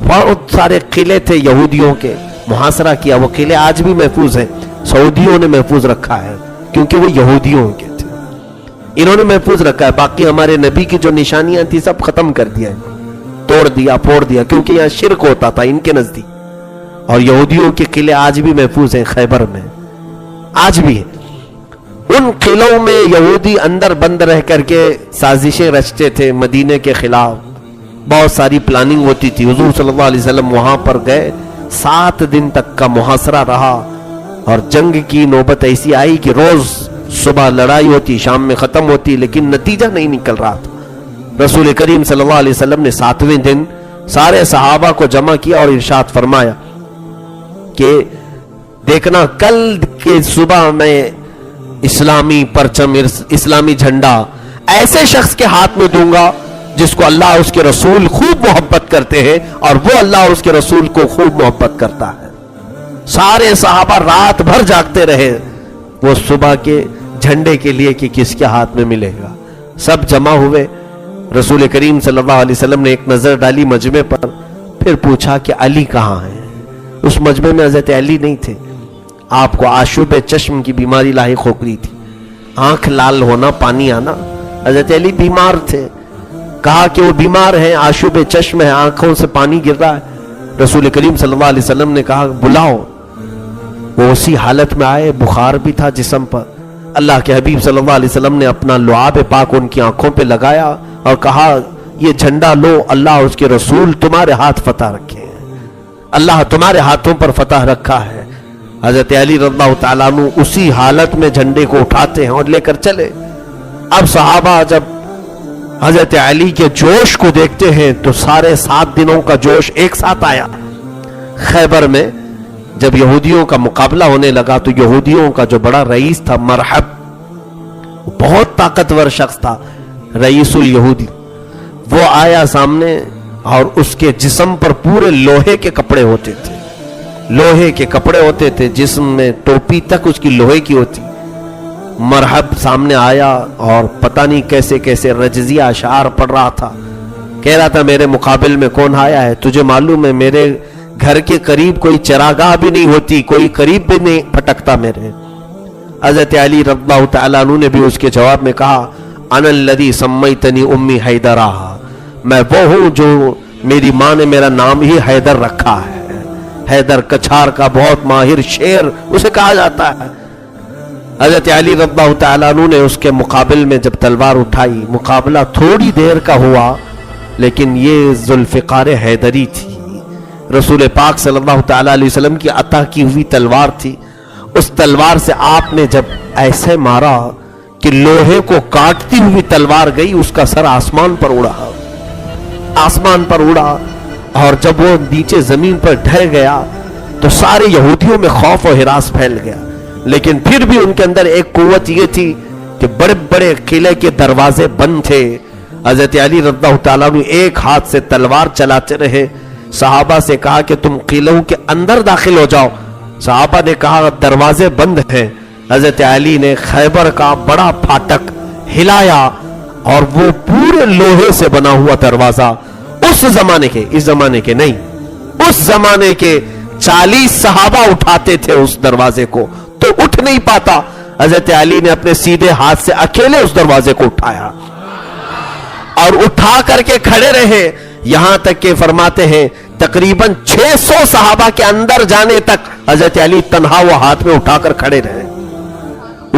[SPEAKER 1] بہت سارے قلعے تھے یہودیوں کے, محاصرہ کیا. وہ قلعے آج بھی محفوظ ہیں, سعودیوں نے محفوظ رکھا ہے کیونکہ وہ یہودیوں کے تھے, انہوں نے محفوظ رکھا ہے. باقی ہمارے نبی کی جو نشانیاں تھی سب ختم کر دیا ہے, توڑ دیا, پھوڑ دیا, کیونکہ یہاں شرک ہوتا تھا ان کے نزدیک. اور یہودیوں کے قلعے آج بھی محفوظ ہیں خیبر میں, آج بھی ہے. ان قلعوں میں یہودی اندر بند رہ کر کے سازشیں رچتے تھے مدینے کے خلاف, بہت ساری پلاننگ ہوتی تھی. حضور صلی اللہ علیہ وسلم وہاں پر گئے, 7 دن تک کا محاصرہ رہا, اور جنگ کی نوبت ایسی آئی کہ روز صبح لڑائی ہوتی, شام میں ختم ہوتی, لیکن نتیجہ نہیں نکل رہا تھا. رسول کریم صلی اللہ علیہ وسلم نے 7ویں دن سارے صحابہ کو جمع کیا اور ارشاد فرمایا کہ دیکھنا کل کے صبح میں اسلامی پرچم, اسلامی جھنڈا ایسے شخص کے ہاتھ میں دوں گا جس کو اللہ اور اس کے رسول خوب محبت کرتے ہیں, اور وہ اللہ اور اس کے رسول کو خوب محبت کرتا ہے. سارے صحابہ رات بھر جاگتے رہے وہ صبح کے جھنڈے کے لیے کہ کس کے ہاتھ میں ملے گا. سب جمع ہوئے, رسول کریم صلی اللہ علیہ وسلم نے ایک نظر ڈالی مجمع پر, پھر پوچھا کہ علی کہاں ہے. اس مجمع میں حضرت علی نہیں تھے. آپ کو آشوب چشم کی بیماری لاحق ہو گئی تھی, آنکھ لال ہونا, پانی آنا. حضرت علی بیمار تھے, کہا کہ وہ بیمار ہیں, آشوب چشم ہے, آنکھوں سے پانی گر رہا ہے. رسول کریم صلی اللہ علیہ وسلم نے کہا بلاؤ. وہ اسی حالت میں آئے, بخار بھی تھا جسم پر. اللہ کے حبیب صلی اللہ علیہ وسلم نے اپنا لعاب پاک ان کی آنکھوں پہ لگایا اور کہا یہ جھنڈا لو, اللہ اور اس کے رسول تمہارے ہاتھ فتح رکھے ہیں, اللہ تمہارے ہاتھوں پر فتح رکھا ہے. حضرت علی رضی اللہ تعالیٰ عنہ اسی حالت میں جھنڈے کو اٹھاتے ہیں اور لے کر چلے. اب صحابہ جب حضرت علی کے جوش کو دیکھتے ہیں تو سارے 7 دنوں کا جوش ایک ساتھ آیا. خیبر میں جب یہودیوں کا مقابلہ ہونے لگا تو یہودیوں کا جو بڑا رئیس تھا مرحب، بہت طاقتور شخص تھا، رئیس الیہودی، وہ آیا سامنے اور اس کے جسم پر پورے لوہے کے کپڑے ہوتے تھے، لوہے کے کپڑے ہوتے تھے، جسم میں ٹوپی تک اس کی لوہے کی ہوتی. مرحب سامنے آیا اور پتہ نہیں کیسے کیسے رجزیہ اشعار پڑھ رہا تھا. کہہ رہا تھا میرے مقابل میں کون آیا ہے؟ تجھے معلوم ہے میرے گھر کے قریب کوئی چراگاہ بھی نہیں ہوتی، کوئی قریب بھی نہیں پھٹکتا میرے. حضرت علی رضی اللہ تعالیٰ عنہ نے بھی اس کے جواب میں کہا انا الذی سمیتنی امی حیدرہ، میں وہ ہوں جو میری ماں نے میرا نام ہی حیدر رکھا ہے. حیدر کچھار کا بہت ماہر شعر اسے کہا جاتا ہے. حضرت علی رضی اللہ تعالیٰ عنہ نے اس کے مقابل میں جب تلوار اٹھائی، مقابلہ تھوڑی دیر کا ہوا، لیکن یہ ذوالفقار حیدری تھی، رسول پاک صلی اللہ تعالیٰ علیہ وسلم کی عطا کی ہوئی تلوار تھی. اس تلوار سے آپ نے جب ایسے مارا کہ لوہے کو کاٹتی ہوئی تلوار گئی، اس کا سر آسمان پر اڑا، آسمان پر اڑا، اور جب وہ نیچے زمین پر ڈھہ گیا تو سارے یہودیوں میں خوف و ہراس پھیل گیا. لیکن پھر بھی ان کے اندر ایک قوت یہ تھی کہ بڑے بڑے قلعے کے دروازے بند تھے. حضرت علی رضی اللہ تعالیٰ عنہ ایک ہاتھ سے تلوار چلاتے رہے. صحابہ سے کہا کہ تم قلعوں کے اندر داخل ہو جاؤ. صحابہ نے کہا دروازے بند ہیں. حضرت علی نے خیبر کا بڑا پھاٹک ہلایا اور وہ پورے لوہے سے بنا ہوا دروازہ، اس زمانے کے، اس زمانے کے نہیں، اس زمانے کے 40 صحابہ اٹھاتے تھے اس دروازے کو تو اٹھ نہیں پاتا. حضرت علی نے اپنے سیدھے ہاتھ سے اکیلے اس دروازے کو اٹھایا اور اٹھا کر کے کھڑے رہے، یہاں تک کہ فرماتے ہیں تقریباً 600 صحابہ کے اندر جانے تک حضرت علی تنہا وہ ہاتھ میں اٹھا کر کھڑے رہے،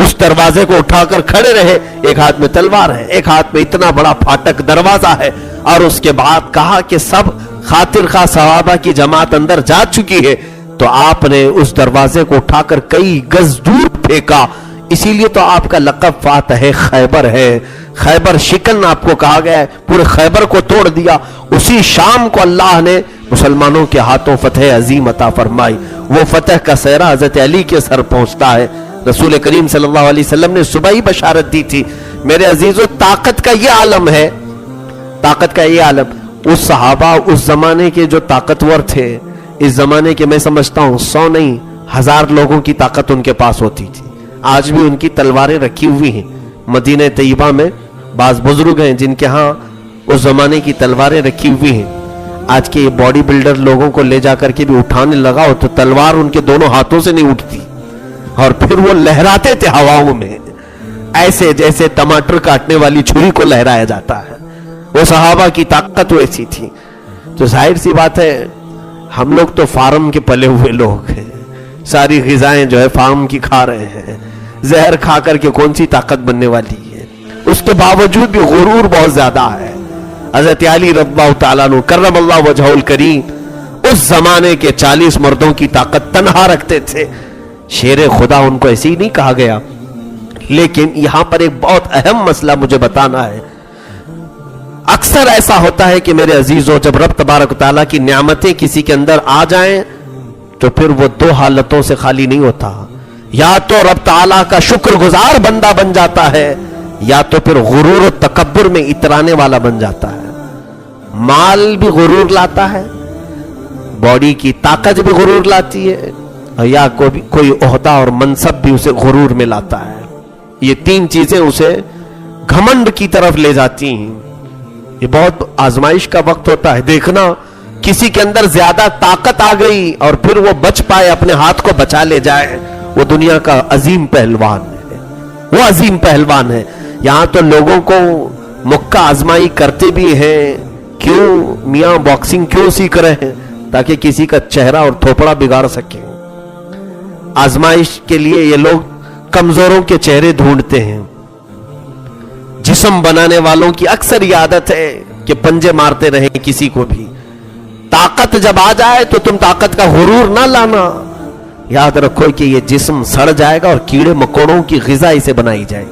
[SPEAKER 1] اس دروازے کو اٹھا کر کھڑے رہے. ایک ہاتھ میں تلوار ہے، ایک ہاتھ میں اتنا بڑا پھاٹک دروازہ ہے. اور اس کے بعد کہا کہ سب خاطر خواہ صحابہ کی جماعت اندر جا چکی ہے تو آپ نے اس دروازے کو اٹھا کر کئی گز دور پھینکا. اسی لیے تو آپ کا لقب فاتح خیبر ہے. خیبر شکن آپ کو کہا گیا ہے، پورے خیبر کو توڑ دیا. اسی شام کو اللہ نے مسلمانوں کے ہاتھوں فتح عظیم عطا فرمائی. وہ فتح کا سہرا حضرت علی کے سر پہنچتا ہے. رسول کریم صلی اللہ علیہ وسلم نے صبح ہی بشارت دی تھی. میرے عزیزو، طاقت کا یہ عالم ہے، طاقت کا یہ عالم. اس صحابہ اس زمانے کے جو طاقتور تھے، اس زمانے کے میں سمجھتا ہوں 100 نہیں 1000 لوگوں کی طاقت ان کے پاس ہوتی تھی. آج بھی ان کی تلواریں رکھی ہوئی ہیں. مدینہ طیبہ میں بعض بزرگ ہیں جن کے ہاں اس زمانے کی تلواریں رکھی ہوئی ہیں. آج کے یہ باڈی بلڈر لوگوں کو لے جا کر کے بھی اٹھانے لگا ہو تو تلوار ان کے دونوں ہاتھوں سے نہیں اٹھتی اور پھر وہ لہراتے تھے ہواؤں میں، ایسے جیسے ٹماٹر کاٹنے والی چھری کو لہرایا جاتا ہے. وہ صحابہ کی طاقت ویسی تھی. تو ظاہر سی بات ہے ہم لوگ تو فارم کے پلے ہوئے لوگ ہیں، ساری غذائیں جو ہے فارم کی کھا رہے ہیں. زہر کھا کر کے کون سی طاقت بننے والی ہے؟ اس کے باوجود بھی غرور بہت زیادہ ہے. حضرت علی رضی اللہ تعالیٰ عنہ کرم اللہ وجہہ الکریم اس زمانے کے 40 مردوں کی طاقت تنہا رکھتے تھے. شیر خدا ان کو ایسے ہی نہیں کہا گیا. لیکن یہاں پر ایک بہت اہم مسئلہ مجھے بتانا ہے. اکثر ایسا ہوتا ہے کہ میرے عزیزو، جب رب تبارک و تعالیٰ کی نعمتیں کسی کے اندر آ جائیں تو پھر وہ 2 حالتوں سے خالی نہیں ہوتا. یا تو رب تعالیٰ کا شکر گزار بندہ بن جاتا ہے، یا تو پھر غرور و تکبر میں اترانے والا بن جاتا ہے. مال بھی غرور لاتا ہے، باڈی کی طاقت بھی غرور لاتی ہے، یا کوئی عہدہ اور منصب بھی اسے غرور میں لاتا ہے. یہ 3 چیزیں اسے گھمنڈ کی طرف لے جاتی ہیں. یہ بہت آزمائش کا وقت ہوتا ہے. دیکھنا کسی کے اندر زیادہ طاقت آ گئی اور پھر وہ بچ پائے، اپنے ہاتھ کو بچا لے جائے، وہ دنیا کا عظیم پہلوان ہے، وہ عظیم پہلوان ہے. یہاں تو لوگوں کو مکہ آزمائی کرتے بھی ہیں. کیوں میاں باکسنگ کیوں سیکھ رہے ہیں؟ تاکہ کسی کا چہرہ اور تھوپڑا بگاڑ سکیں. آزمائش کے لیے یہ لوگ کمزوروں کے چہرے ڈھونڈتے ہیں. جسم بنانے والوں کی اکثر یہ عادت ہے کہ پنجے مارتے رہیں کسی کو بھی. طاقت جب آ جائے تو تم طاقت کا غرور نہ لانا. یاد رکھو کہ یہ جسم سڑ جائے گا اور کیڑے مکوڑوں کی غذا اسے بنائی جائے گی.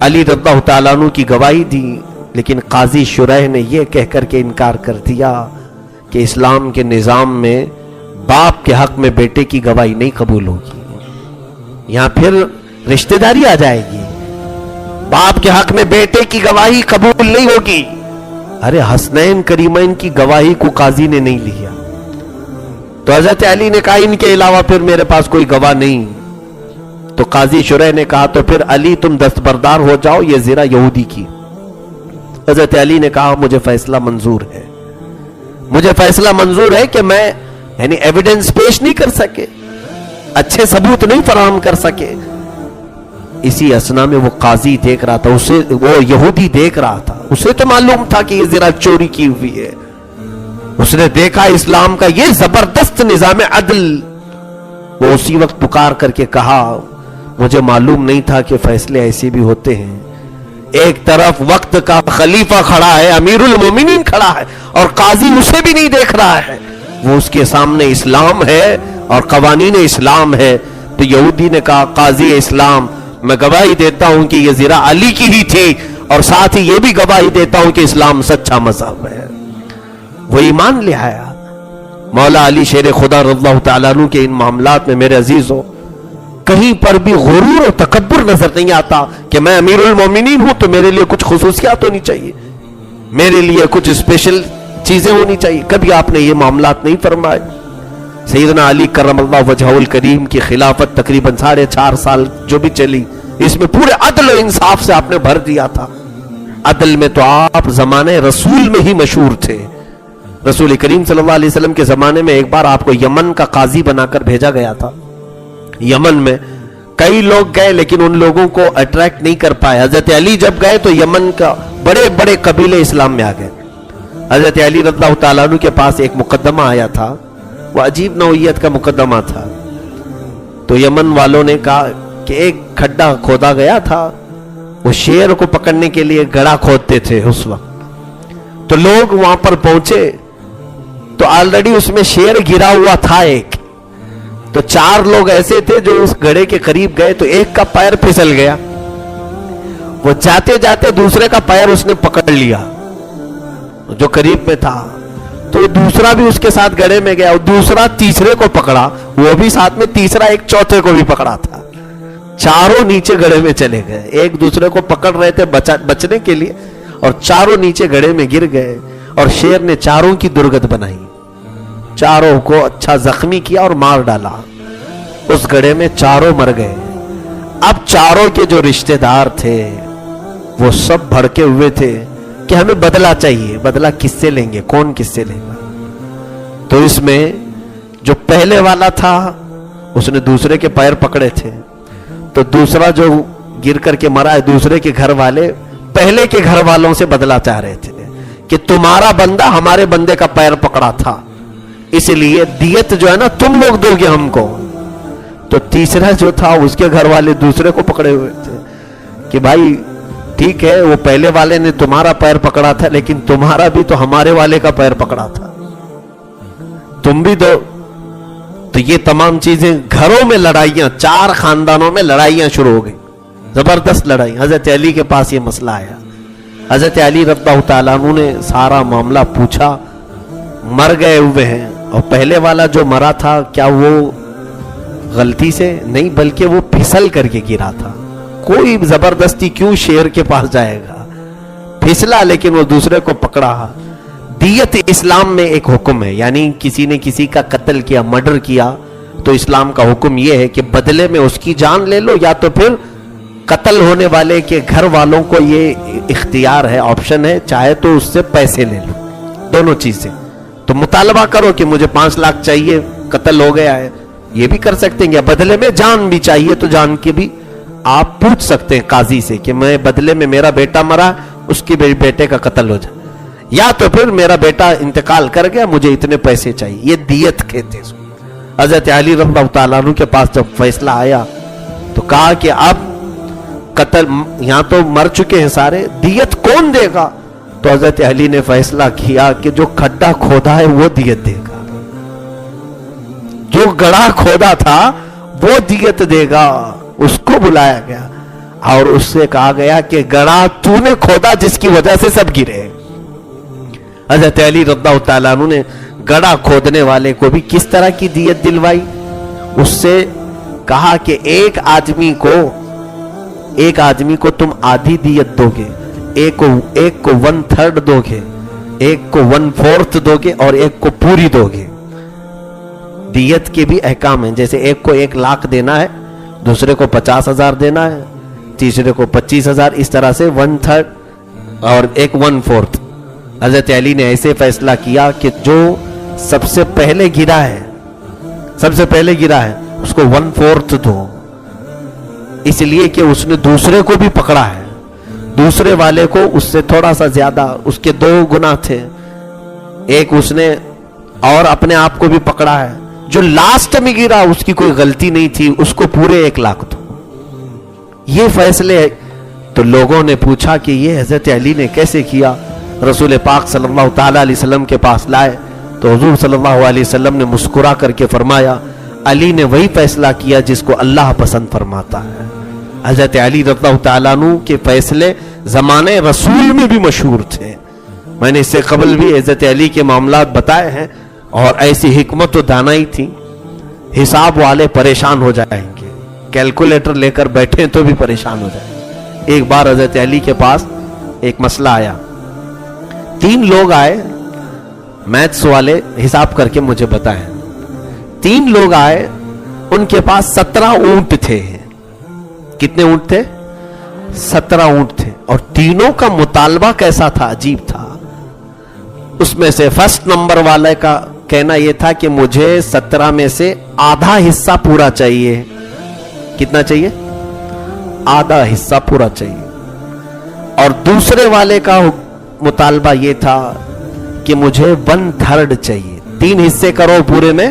[SPEAKER 1] علی رضی اللہ تعالیٰ عنہ کی گواہی دی، لیکن قاضی شریح نے یہ کہہ کر کے انکار کر دیا کہ اسلام کے نظام میں باپ کے حق میں بیٹے کی گواہی نہیں قبول ہوگی، یہاں پھر رشتہ داری آ جائے گی، باپ کے حق میں بیٹے کی گواہی قبول نہیں ہوگی۔ ارے حسنین کریمین کی گواہی کو قاضی نے نہیں لیا، تو حضرت علی نے کہا ان کے علاوہ پھر میرے پاس کوئی گواہ نہیں۔ تو قاضی شریح نے کہا تو پھر علی تم دستبردار ہو جاؤ یہ زنا یہودی کی۔ حضرت علی نے کہا مجھے فیصلہ منظور ہے، مجھے فیصلہ منظور ہے کہ میں یعنی ایویڈنس پیش نہیں کر سکے، اچھے ثبوت نہیں فراہم کر سکے۔ اسی اسنا میں وہ قاضی دیکھ رہا تھا، اسے وہ یہودی دیکھ رہا تھا، اسے تو معلوم تھا کہ یہ زنا چوری کی ہوئی ہے، اس نے دیکھا اسلام کا یہ زبردست نظام عدل۔ وہ اسی وقت پکار کر کے کہا مجھے معلوم نہیں تھا کہ فیصلے ایسے بھی ہوتے ہیں، ایک طرف وقت کا خلیفہ کھڑا ہے، امیر المومنین کھڑا ہے، اور قاضی اسے بھی نہیں دیکھ رہا ہے، وہ اس کے سامنے اسلام ہے اور قوانین اسلام ہے۔ تو یہودی نے کہا قاضی اسلام میں گواہی دیتا ہوں کہ یہ زنا علی کی ہی تھی، اور ساتھ ہی یہ بھی گواہی دیتا ہوں کہ اسلام سچا مذہب ہے۔ وہ ایمان لے آیا۔ مولا علی شیر خدا رضی اللہ تعالیٰ عنہ کے ان معاملات میں میرے عزیزوں کہیں پر بھی غرور اور تکبر نظر نہیں آتا کہ میں امیر المومنین ہوں تو میرے لیے کچھ خصوصیات ہونی چاہیے، میرے لیے کچھ اسپیشل چیزیں ہونی چاہیے، کبھی آپ نے یہ معاملات نہیں فرمائے۔ سیدنا علی کرم اللہ وجہہ الکریم کی خلافت تقریباً 4.5 سال جو بھی چلی، اس میں پورے عدل و انصاف سے آپ نے بھر دیا تھا۔ عدل میں تو آپ زمانے رسول میں ہی مشہور تھے، رسول کریم صلی اللہ علیہ وسلم کے زمانے میں ایک بار آپ کو یمن کا قاضی بنا کر بھیجا گیا تھا۔ یمن میں کئی لوگ گئے لیکن ان لوگوں کو اٹریکٹ نہیں کر پائے۔ حضرت علی جب گئے تو یمن کا بڑے بڑے قبیلے اسلام میں آ گئے۔ حضرت علی رضی اللہ تعالیٰ عنہ کے پاس ایک مقدمہ آیا تھا، وہ عجیب نوعیت کا مقدمہ تھا۔ تو یمن والوں نے کہا کہ ایک کھڈا کھودا گیا تھا، وہ شیر کو پکڑنے کے لیے گڑھا کھودتے تھے اس وقت، تو لوگ وہاں پر پہنچے تو آلریڈی اس میں شیر گرا ہوا تھا ایک، تو 4 لوگ ایسے تھے جو اس گڑھے کے قریب گئے تو ایک کا پیر پھسل گیا، وہ جاتے جاتے دوسرے کا پیر اس نے پکڑ لیا جو قریب میں تھا، تو دوسرا بھی اس کے ساتھ گڑھے میں گیا، اور دوسرا تیسرے کو پکڑا، وہ بھی ساتھ میں تیسرا ایک چوتھے کو بھی پکڑا تھا، چاروں نیچے گڑھے میں چلے گئے، ایک دوسرے کو پکڑ رہے تھے بچنے کے لیے، اور چاروں نیچے گڑھے میں گر گئے، اور شیر نے چاروں کی درگت بنائی، چاروں کو اچھا زخمی کیا اور مار ڈالا، اس گڑھے میں چاروں مر گئے۔ اب چاروں کے جو رشتہ دار تھے وہ سب بھڑکے ہوئے تھے کہ ہمیں بدلہ چاہیے، بدلہ کس سے لیں گے، کون کس سے لے گا؟ تو اس میں جو پہلے والا تھا اس نے دوسرے کے پیر پکڑے تھے، تو دوسرا جو گر کر کے مرا ہے، دوسرے کے گھر والے پہلے کے گھر والوں سے بدلہ چاہ رہے تھے کہ تمہارا بندہ ہمارے بندے کا پیر پکڑا تھا، اس لیے دیت جو ہے نا تم لوگ دو گے ہم کو۔ تو تیسرا جو تھا اس کے گھر والے دوسرے کو پکڑے ہوئے تھے کہ بھائی ٹھیک ہے، وہ پہلے والے نے تمہارا پیر پکڑا تھا لیکن تمہارا بھی تو ہمارے والے کا پیر پکڑا تھا، تم بھی دو۔ تو یہ تمام چیزیں، گھروں میں لڑائیاں، 4 خاندانوں میں لڑائیاں شروع ہو گئی، زبردست لڑائی۔ حضرت علی کے پاس یہ مسئلہ آیا، حضرت علی رضی اللہ تعالیٰ عنہ نے سارا معاملہ پوچھا، مر گئے ہوئے ہیں، اور پہلے والا جو مرا تھا کیا وہ غلطی سے نہیں بلکہ وہ پھسل کر کے گرا تھا، کوئی زبردستی کیوں شیر کے پاس جائے گا، پھسلا لیکن وہ دوسرے کو پکڑا۔ دیت اسلام میں ایک حکم ہے، یعنی کسی نے کسی کا قتل کیا، مرڈر کیا، تو اسلام کا حکم یہ ہے کہ بدلے میں اس کی جان لے لو، یا تو پھر قتل ہونے والے کے گھر والوں کو یہ اختیار ہے، آپشن ہے، چاہے تو اس سے پیسے لے لو، دونوں چیزیں۔ تو مطالبہ کرو کہ مجھے 5 لاکھ چاہیے، قتل ہو گیا ہے، یہ بھی کر سکتے ہیں، یا بدلے میں جان بھی چاہیے تو جان کی بھی آپ پوچھ سکتے ہیں قاضی سے کہ میں بدلے میں میرا بیٹا مرا، اس کے بیٹے کا قتل ہو جائے، یا تو پھر میرا بیٹا انتقال کر گیا، مجھے اتنے پیسے چاہیے، یہ دیت کہتے ہیں۔ حضرت علی رضی اللہ تعالیٰ عنہ کے پاس جب فیصلہ آیا تو کہا کہ اب قتل یہاں تو مر چکے ہیں سارے، دیت کون دے گا؟ تو حضرت علی نے فیصلہ کیا کہ جو کھڈا کھودا ہے وہ دیت دے گا، جو گڑھا کھودا تھا وہ دیت دے گا۔ اس کو بلایا گیا، اور اس سے کہا گیا کہ گڑھا تو نے کھودا جس کی وجہ سے سب گرے. حضرت علی رضی اللہ تعالیٰ عنہ نے گڑھا کھودنے والے کو بھی کس طرح کی دیت دلوائی. اس سے کہا کہ ایک آدمی کو تم آدھی دیت دو گے, ایک کو 1/3 دو گے, ایک کو 1/4 دو گے, اور ایک کو پوری دو گے. دیت کے بھی احکام ہیں, جیسے ایک کو 1 لاکھ دینا ہے, دوسرے کو 50,000 دینا ہے, تیسرے کو 25,000, اس طرح سے 1/3 اور ایک 1/4. حضرت علی نے ایسے فیصلہ کیا کہ جو سب سے پہلے گرا ہے اس کو 1/4 دو, اس لیے کہ اس نے دوسرے کو بھی پکڑا ہے, دوسرے والے کو اس سے تھوڑا سا زیادہ, اس کے 2 گنا تھے, ایک اس نے اور اپنے آپ کو بھی پکڑا ہے. جو لاسٹ میں گرا اس کی کوئی غلطی نہیں تھی, اس کو پورے 1 لاکھ دو. یہ فیصلے تو لوگوں نے پوچھا کہ یہ حضرت علی نے کیسے کیا. رسول پاک صلی اللہ تعالی علیہ وسلم کے پاس لائے تو حضور صلی اللہ علیہ وسلم نے مسکرا کر کے فرمایا, علی نے وہی فیصلہ کیا جس کو اللہ پسند فرماتا ہے. حضرت علی رضی اللہ تعالیٰ عنہ کے فیصلے زمانے رسول میں بھی مشہور تھے. میں نے اس سے قبل بھی حضرت علی کے معاملات بتائے ہیں, اور ایسی حکمت و دانائی تھی, حساب والے پریشان ہو جائیں گے, کیلکولیٹر لے کر بیٹھیں تو بھی پریشان ہو جائیں گے. ایک بار حضرت علی کے پاس ایک مسئلہ آیا, 3 لوگ آئے, میتھس والے حساب کر کے مجھے بتائیں, 3 لوگ آئے, ان کے پاس 17 اونٹ تھے. کتنے اونٹ تھے؟ 17 اونٹ تھے, اور تینوں کا مطالبہ کیسا تھا؟ عجیب تھا. اس میں سے فرسٹ نمبر والے کا کہنا یہ تھا کہ مجھے 17 میں سے آدھا حصہ پورا چاہیے. کتنا چاہیے؟ آدھا حصہ پورا چاہیے. اور دوسرے والے کا مطالبہ یہ تھا کہ مجھے 1/3 چاہیے. 3 حصے کرو پورے میں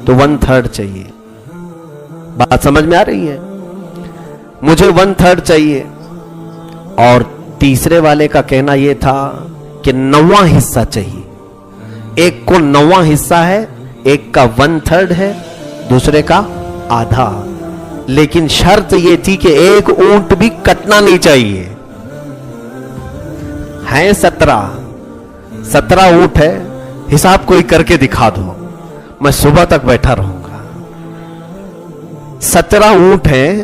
[SPEAKER 1] تو 1/3 چاہیے. بات سمجھ میں آ رہی ہے؟ مجھے 1/3 چاہیے. اور تیسرے والے کا کہنا یہ تھا کہ 9واں حصہ چاہیے. ایک کو 9واں حصہ ہے, ایک کا 1/3 ہے, دوسرے کا آدھا. لیکن شرط یہ تھی کہ ایک اونٹ بھی کٹنا نہیں چاہیے. ہیں 17 اونٹ ہے, حساب کوئی کر کے دکھا دو, میں صبح تک بیٹھا رہوں گا. 17 اونٹ ہیں,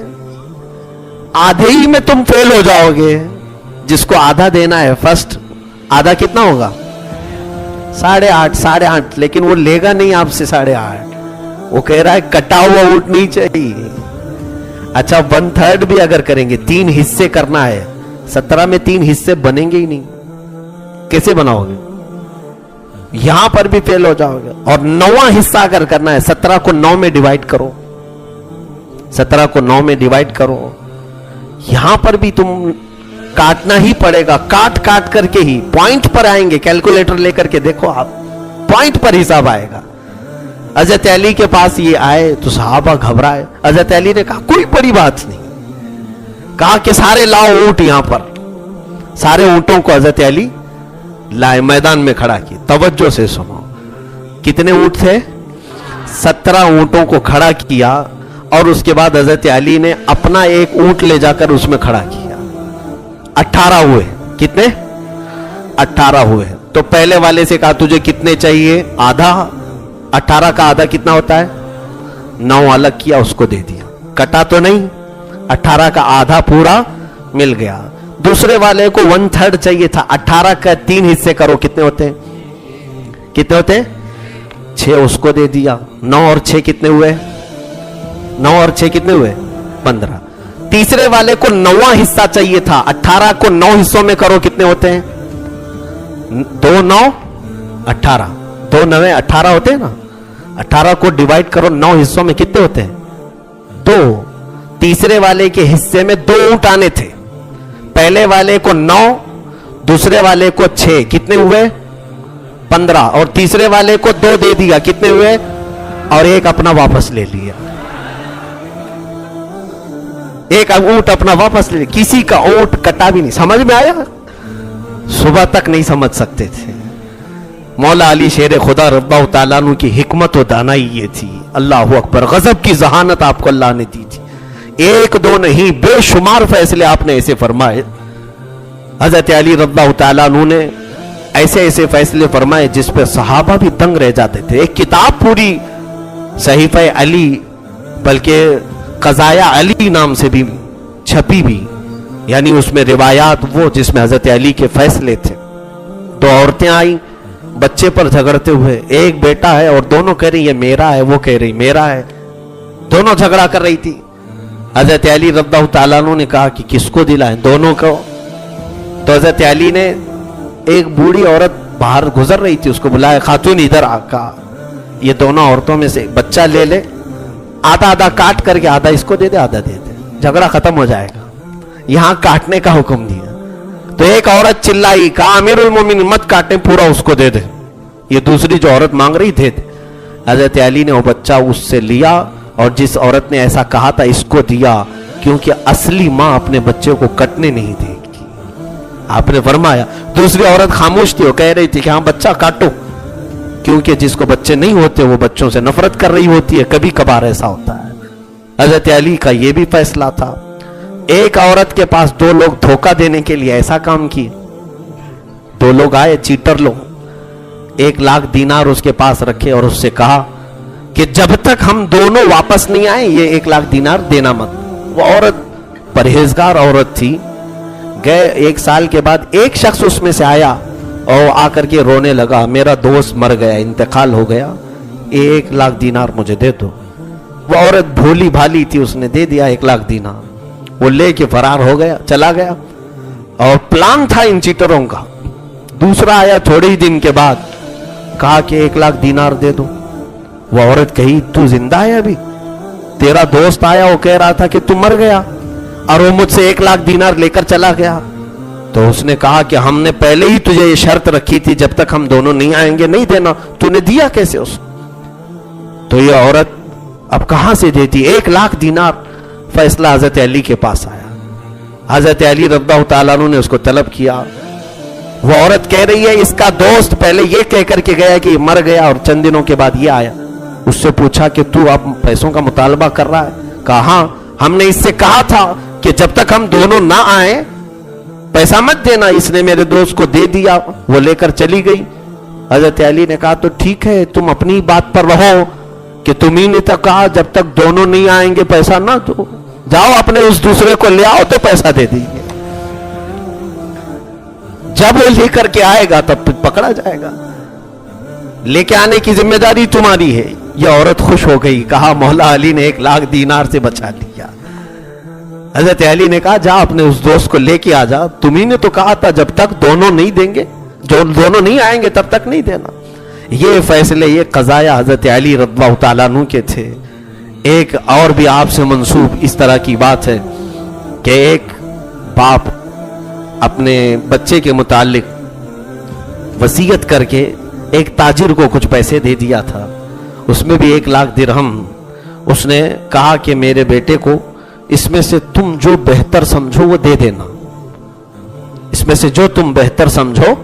[SPEAKER 1] آدھے ہی میں تم فیل ہو جاؤ گے. جس کو آدھا دینا ہے فرسٹ, آدھا کتنا ہوگا؟ 8.5. لیکن وہ لے گا نہیں آپ سے 8.5. وہ کہہ رہا ہے کٹا ہوا اونٹ نہیں چاہیے. اچھا 1/3 بھی اگر کریں گے, 3 حصے کرنا ہے, 17 میں 3 حصے بنیں گے ہی نہیں. کیسے بناؤ گے؟ یہاں پر بھی فیل ہو جاؤ گے. اور 9واں حصہ اگر کرنا ہے, 17 کو 9 میں ڈیوائڈ کرو, 17 کو 9 میں ڈیوائڈ کرو. یہاں پر بھی تم کاٹنا ہی پڑے گا. کاٹ کر کے ہی پوائنٹ پر آئیں گے. کیلکولیٹر لے کر کے دیکھو آپ, پوائنٹ پر حساب آئے گا. حضرت علی کے پاس یہ آئے تو صحابہ گھبرائے. حضرت علی نے کہا کوئی بڑی بات نہیں. کہا کہ سارے لاؤ اونٹ یہاں پر. سارے اونٹوں کو حضرت علی لائے, میدان میں کھڑا کیا. توجہ سے سنو, کتنے اونٹ تھے؟ 17 اونٹوں کو کھڑا کیا, اور اس کے بعد حضرت علی نے اپنا ایک اونٹ لے جا کر اس میں کھڑا کیا. 18 ہوئے. کتنے؟ 18 ہوئے. تو پہلے والے سے کہا تجھے کتنے چاہیے؟ آدھا. 18 کا آدھا کتنا ہوتا ہے؟ 9 الگ کیا, اس کو دے دیا. کٹا تو نہیں, 18 کا آدھا پورا مل گیا. دوسرے والے کو 1/3 چاہیے تھا. 18 کا 3 حصے کرو, کتنے ہوتے ہیں؟ 6. اس کو دے دیا. 9 اور 6 کتنے ہوئے؟ 9 اور 6 کتنے ہوئے؟ 15. تیسرے والے کو 9واں حصہ چاہیے تھا. 18 کو 9 حصوں میں کرو, کتنے ہوتے ہیں؟ 2 9 18. 2 9 18 ہوتے ہیں نا. 18 کو ڈیوائڈ کرو 9 حصوں میں, کتنے ہوتے ہیں؟ 2. تیسرے والے کے حصے میں 2 اونٹ آنے تھے. پہلے والے کو 9, دوسرے والے کو 6, کتنے ہوئے؟ 15. اور تیسرے والے کو 2 دے دیا, کتنے ہوئے؟ اور ایک اپنا واپس لے لیا. ایک اونٹ اپنا واپس لے لیا. کسی کا اونٹ کٹا بھی نہیں. سمجھ میں آیا؟ صبح تک نہیں سمجھ سکتے تھے. مولا علی شیر خدا رضی اللہ تعالیٰ عنہ کی حکمت و دانائی یہ تھی. اللہ اکبر. غضب کی ذہانت آپ کو اللہ نے دی تھی. ایک دو نہیں، بے شمار فیصلے آپ نے ایسے فرمائے. حضرت علی رضی اللہ تعالیٰ عنہ نے ایسے ایسے فیصلے فرمائے جس پہ صحابہ بھی دنگ رہ جاتے تھے. ایک کتاب پوری صحیفہ علی، بلکہ قضایا علی نام سے بھی چھپی بھی، یعنی اس میں روایات وہ جس میں حضرت علی کے فیصلے تھے. تو عورتیں آئیں بچے پر جھگڑتے ہوئے، ایک بیٹا ہے اور دونوں کہہ رہی یہ میرا ہے، وہ کہہ رہی میرا ہے، دونوں جھگڑا کر رہی تھی. حضرت علی رضی اللہ تعالیٰ عنہ نے کہا کہ کس کو دلائیں، دونوں کو. تو حضرت علی نے ایک بوڑھی عورت باہر گزر رہی تھی اس کو بلایا، خاتون ادھر آ، کہا یہ دونوں عورتوں میں سے بچہ لے لے، آدھا آدھا کاٹ کر کے آدھا اس کو دے دے آدھا دے دے، جھگڑا ختم ہو جائے گا. یہاں کاٹنے کا حکم دیا. تو ایک عورت چلائی، کہا امیر المومنین مت کاٹیں، پورا اس کو دے دے. یہ دوسری جو عورت مانگ رہی تھے، حضرت علی نے وہ بچہ اس سے لیا اور جس عورت نے ایسا کہا تھا اس کو دیا، کیونکہ اصلی ماں اپنے بچے کو کٹنے نہیں دے گی. آپ نے فرمایا. دوسری عورت خاموش تھی، وہ کہہ رہی تھی کہ ہاں بچہ کاٹو، کیونکہ جس کو بچے نہیں ہوتے وہ بچوں سے نفرت کر رہی ہوتی ہے، کبھی کبھار ایسا ہوتا ہے. حضرت علی کا یہ بھی فیصلہ تھا. ایک عورت کے پاس دو لوگ دھوکہ دینے کے لیے ایسا کام کیے. دو لوگ آئے چیٹر لوگ، 1,00,000 دینار اس کے پاس رکھے اور اس سے کہا کہ جب تک ہم دونوں واپس نہیں آئے یہ 1,00,000 دینار دینا مت. وہ عورت پرہیزگار عورت تھی. گئے 1 سال کے بعد ایک شخص اس میں سے آیا اور آ کر کے رونے لگا، میرا دوست مر گیا، انتقال ہو گیا، 1,00,000 دینار مجھے دے دو. وہ عورت بھولی بھالی تھی، اس نے دے دیا 1,00,000 دینار. وہ لے کے فرار ہو گیا، چلا گیا. اور پلان تھا ان چیٹروں کا. دوسرا آیا تھوڑے ہی دن کے بعد، کہا کہ 1,00,000 دینار دے دو. وہ عورت کہی تو زندہ ہے ابھی؟ تیرا دوست آیا وہ کہہ رہا تھا کہ تو مر گیا اور وہ مجھ سے 1,00,000 دینار لے کر چلا گیا. تو اس نے کہا کہ ہم نے پہلے ہی تجھے یہ شرط رکھی تھی جب تک ہم دونوں نہیں آئیں گے نہیں دینا، تو نے دیا کیسے اس؟ تو یہ عورت اب کہاں سے دیتی 1,00,000 دینار؟ فیصلہ حضرت علی کے پاس آیا. حضرت علی رضی اللہ تعالیٰ عنہ نے اس کو طلب کیا. وہ عورت کہہ رہی ہے اس کا دوست پہلے یہ کہہ کر کے گیا کہ یہ مر گیا اور چند دنوں کے بعد یہ آیا. اس سے پوچھا کہ تو اب پیسوں کا مطالبہ کر رہا ہے؟ کہا ہاں، ہم نے اس سے کہا تھا کہ جب تک ہم دونوں نہ آئیں پیسہ مت دینا. اس نے میرے دوست کو دے دیا، وہ لے کر چلی گئی. حضرت علی نے کہا تو ٹھیک ہے تم اپنی بات پر رہو کہ تمہیں نے تو کہا جب تک دونوں نہیں آئیں گے پیسہ نہ دو، جاؤ اپنے اس دوسرے کو لے آؤ تو پیسہ دے دیں گے. جب وہ لے کر کے آئے گا تب پکڑا جائے گا، لے کے آنے کی ذمہ داری تمہاری ہے. یہ عورت خوش ہو گئی، کہا مولا علی نے 1,00,000 دینار سے بچا لیا. حضرت علی نے کہا جا اپنے اس دوست کو لے کے آ جا، تمہیں نے تو کہا تھا جب تک دونوں نہیں دیں گے، جو دونوں نہیں آئیں گے تب تک نہیں دینا. یہ فیصلے یہ قضایا حضرت علی رضی اللہ تعالیٰ عنہ کے تھے. ایک اور بھی آپ سے منسوب اس طرح کی بات ہے کہ ایک باپ اپنے بچے کے متعلق وصیت کر کے ایک تاجر کو کچھ پیسے دے دیا تھا، اس میں بھی 1,00,000 درہم. اس نے کہا کہ میرے بیٹے کو اس میں سے تم جو بہتر سمجھو وہ دے دینا، اس میں سے جو تم بہتر سمجھو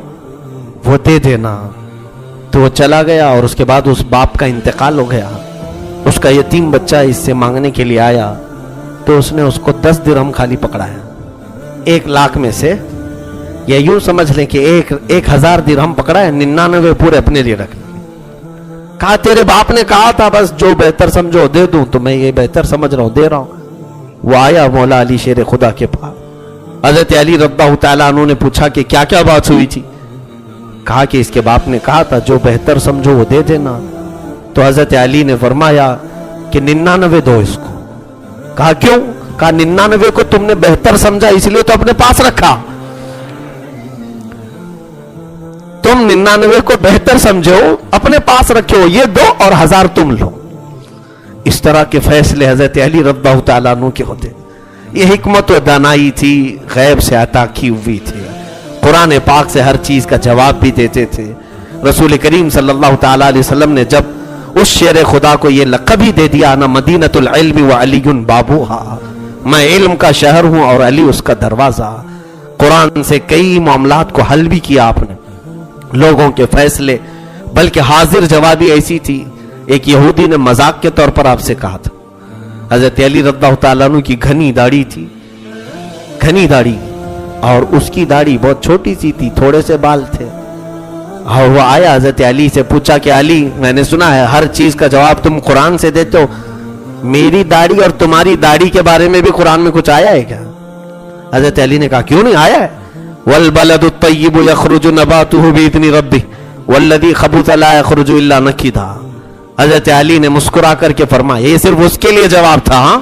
[SPEAKER 1] وہ دے دینا. تو وہ چلا گیا اور اس کے بعد اس باپ کا انتقال ہو گیا. اس کا یتیم بچہ اس سے مانگنے کے لیے آیا تو اس نے اس کو 10 درہم خالی پکڑایا 1,00,000 میں سے. یا یوں سمجھ لیں کہ 1,000 درہم پکڑایا، 99 پورے اپنے لیے رکھ لیں. کہا تیرے باپ نے کہا تھا بس جو بہتر سمجھو دے دوں، تو میں یہ بہتر سمجھ رہا ہوں دے رہا ہوں. وہ آیا مولا علی شیر خدا کے پاس. حضرت علی رضی اللہ تعالیٰ عنہ نے پوچھا کہ کیا کیا بات ہوئی تھی؟ کہا کہ اس کے باپ نے کہا تھا جو بہتر سمجھو وہ دے دینا. تو حضرت علی نے فرمایا کہ 99 دو اس کو. کہا کیوں؟ کہا 99 کو تم نے بہتر سمجھا اس لیے تو اپنے پاس رکھا، تم 99 کو بہتر سمجھو اپنے پاس رکھو، یہ دو اور 1000 تم لو. اس طرح کے فیصلے حضرت علی رضی اللہ تعالیٰ عنہ کے ہوتے. یہ حکمت و دانائی تھی، غیب سے عطا کی ہوئی تھی. قرآن پاک سے ہر چیز کا جواب بھی دیتے تھے. رسول کریم صلی اللہ تعالیٰ علیہ وسلم نے جب اس شیر خدا کو یہ لقب ہی دے دیا انا مدینۃ العلم وعلی بابوہا، میں علم کا شہر ہوں اور علی اس کا دروازہ. قرآن سے کئی معاملات کو حل بھی کیا آپ نے، لوگوں کے فیصلے، بلکہ حاضر جوابی ایسی تھی. ایک یہودی نے مذاق کے طور پر آپ سے کہا تھا حضرت علی رضی اللہ تعالیٰ عنہ کی گھنی داڑھی تھی، گھنی داڑھی، اور اس کی داڑھی بہت چھوٹی سی تھی، تھوڑے سے بال تھے. اور وہ آیا حضرت علی سے پوچھا کہ علی، میں نے سنا ہے ہر چیز کا جواب تم قرآن سے دیتے ہو، میری داڑھی اور تمہاری داڑھی کے بارے میں بھی قرآن میں کچھ آیا ہے کیا؟ حضرت علی نے کہا کیوں نہیں آیا ہے، والبلد الطیب یخرج نباتہ باذن ربہ والذی خبث لا یخرج الا نکدا. حضرت علی نے مسکرا کر کے فرمایا، یہ صرف اس کے لیے جواب تھا، ہاں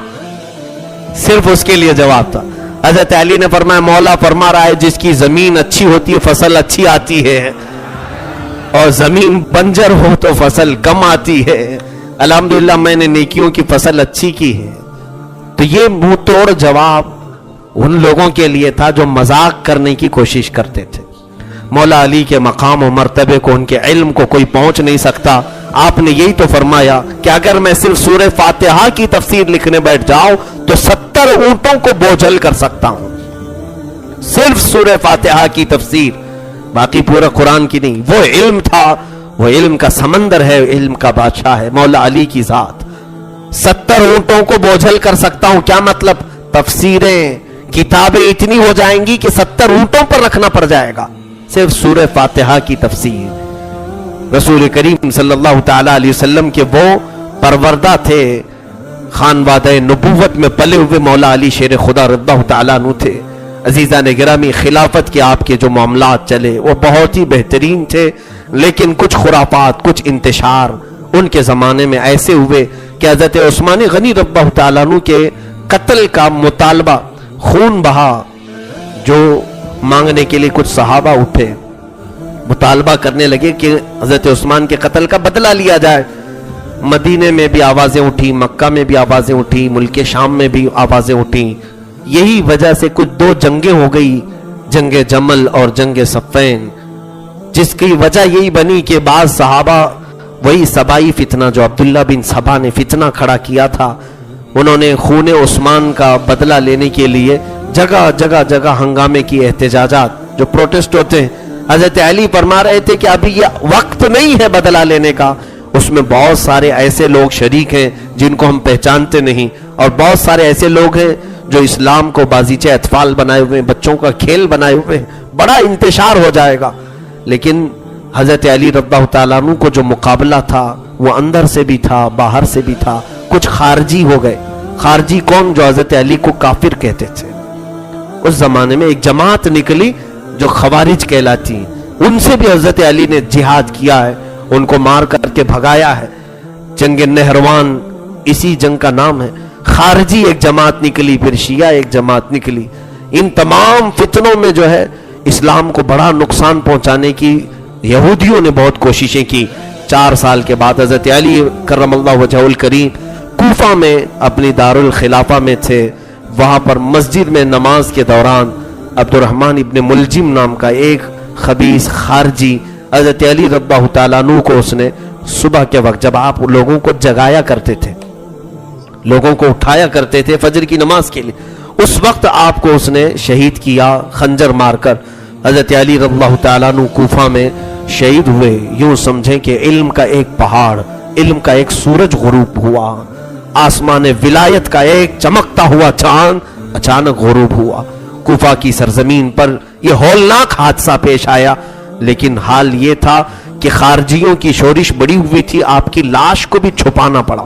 [SPEAKER 1] صرف اس کے لیے جواب تھا. حضرت علی نے فرمایا مولا فرما رہا ہے جس کی زمین اچھی ہوتی ہے فصل اچھی آتی ہے، اور زمین بنجر ہو تو فصل کم آتی ہے. الحمدللہ میں نے نیکیوں کی فصل اچھی کی ہے. تو یہ منہ توڑ جواب ان لوگوں کے لیے تھا جو مذاق کرنے کی کوشش کرتے تھے. مولا علی کے مقام و مرتبے کو، ان کے علم کو کوئی پہنچ نہیں سکتا. آپ نے یہی تو فرمایا کہ اگر میں صرف سورہ فاتحہ کی تفسیر لکھنے بیٹھ جاؤں تو 70 اونٹوں کو بوجھل کر سکتا ہوں، صرف سورہ فاتحہ کی تفسیر، باقی پورا قرآن کی نہیں. وہ علم تھا، وہ علم کا سمندر ہے، علم کا بادشاہ ہے مولا علی کی ذات. 70 اونٹوں کو بوجھل کر سکتا ہوں، کیا مطلب؟ تفسیریں کتابیں اتنی ہو جائیں گی کہ 70 اونٹوں پر رکھنا پڑ جائے گا صرف سورہ فاتحہ کی تفسیر. رسول کریم صلی اللہ تعالی علیہ وسلم کے وہ پروردہ تھے، خانوادہ نبوت میں پلے ہوئے مولا علی شیر خدا رضی اللہ تعالیٰ عنہ تھے. عزیزان گرامی، خلافت کے آپ کے جو معاملات چلے وہ بہت ہی بہترین تھے، لیکن کچھ خرافات، کچھ انتشار ان کے زمانے میں ایسے ہوئے کہ حضرت عثمان غنی رضی اللہ تعالیٰ عنہ کے قتل کا مطالبہ، خون بہا، جو مانگنے کے لیے کچھ صحابہ اٹھے، مطالبہ کرنے لگے کہ حضرت عثمان کے قتل کا بدلہ لیا جائے. مدینے میں بھی آوازیں اٹھی، مکہ میں بھی آوازیں اٹھی، ملک شام میں بھی آوازیں اٹھی. یہی وجہ سے کچھ 2 جنگیں ہو گئی، جنگ جمل اور جنگ صفین، جس کی وجہ یہی بنی کہ بعض صحابہ، وہی سبائی فتنہ جو عبداللہ بن سبا نے فتنہ کھڑا کیا تھا، انہوں نے خون عثمان کا بدلہ لینے کے لیے جگہ جگہ ہنگامے کی، احتجاجات جو پروٹیسٹ ہوتے ہیں. حضرت علی فرما رہے تھے کہ ابھی یہ وقت نہیں ہے بدلہ لینے کا. اس میں بہت سارے ایسے لوگ شریک ہیں جن کو ہم پہچانتے نہیں، اور بہت سارے ایسے لوگ ہیں جو اسلام کو بازیچے اطفال بنائے ہوئے ہیں، بچوں کا کھیل بنائے ہوئے ہیں، بڑا انتشار ہو جائے گا. لیکن حضرت علی رضی اللہ تعالیٰ عنہ کو جو مقابلہ تھا وہ اندر سے بھی تھا، باہر سے بھی تھا. کچھ خارجی ہو گئے. خارجی کون؟ جو حضرت علی کو کافر کہتے تھے. اس زمانے میں ایک جماعت نکلی جو خوارج کہلاتی، ان سے بھی حضرت علی نے جہاد کیا ہے، ان کو مار کر کے بھگایا ہے. جنگ نہروان اسی جنگ کا نام ہے. خارجی ایک جماعت نکلی، پھر شیعہ ایک جماعت نکلی. ان تمام فتنوں میں جو ہے اسلام کو بڑا نقصان پہنچانے کی یہودیوں نے بہت کوششیں کی. 4 سال کے بعد حضرت علی کرم اللہ وجہہ الکریم کوفہ میں اپنی دارالخلافہ میں تھے. وہاں پر مسجد میں نماز کے دوران عبد الرحمن ابن ملجم نام کا ایک خبیث خارجی حضرت علی رضی اللہ تعالیٰ عنہ کو، اس نے صبح کے وقت جب آپ لوگوں کو جگایا کرتے تھے، لوگوں کو اٹھایا کرتے تھے فجر کی نماز کے لیے، اس وقت آپ کو اس نے شہید کیا خنجر مار کر. حضرت علی رضی اللہ تعالیٰ عنہ کوفہ میں شہید ہوئے. یوں سمجھیں کہ علم کا ایک پہاڑ، علم کا ایک سورج غروب ہوا، آسمان ولایت کا ایک چمکتا ہوا چاند اچانک غروب ہوا. کوفہ کی سرزمین پر یہ ہولناک حادثہ پیش آیا. لیکن حال یہ تھا کہ خارجیوں کی شورش بڑی ہوئی تھی، آپ کی لاش کو بھی چھپانا پڑا.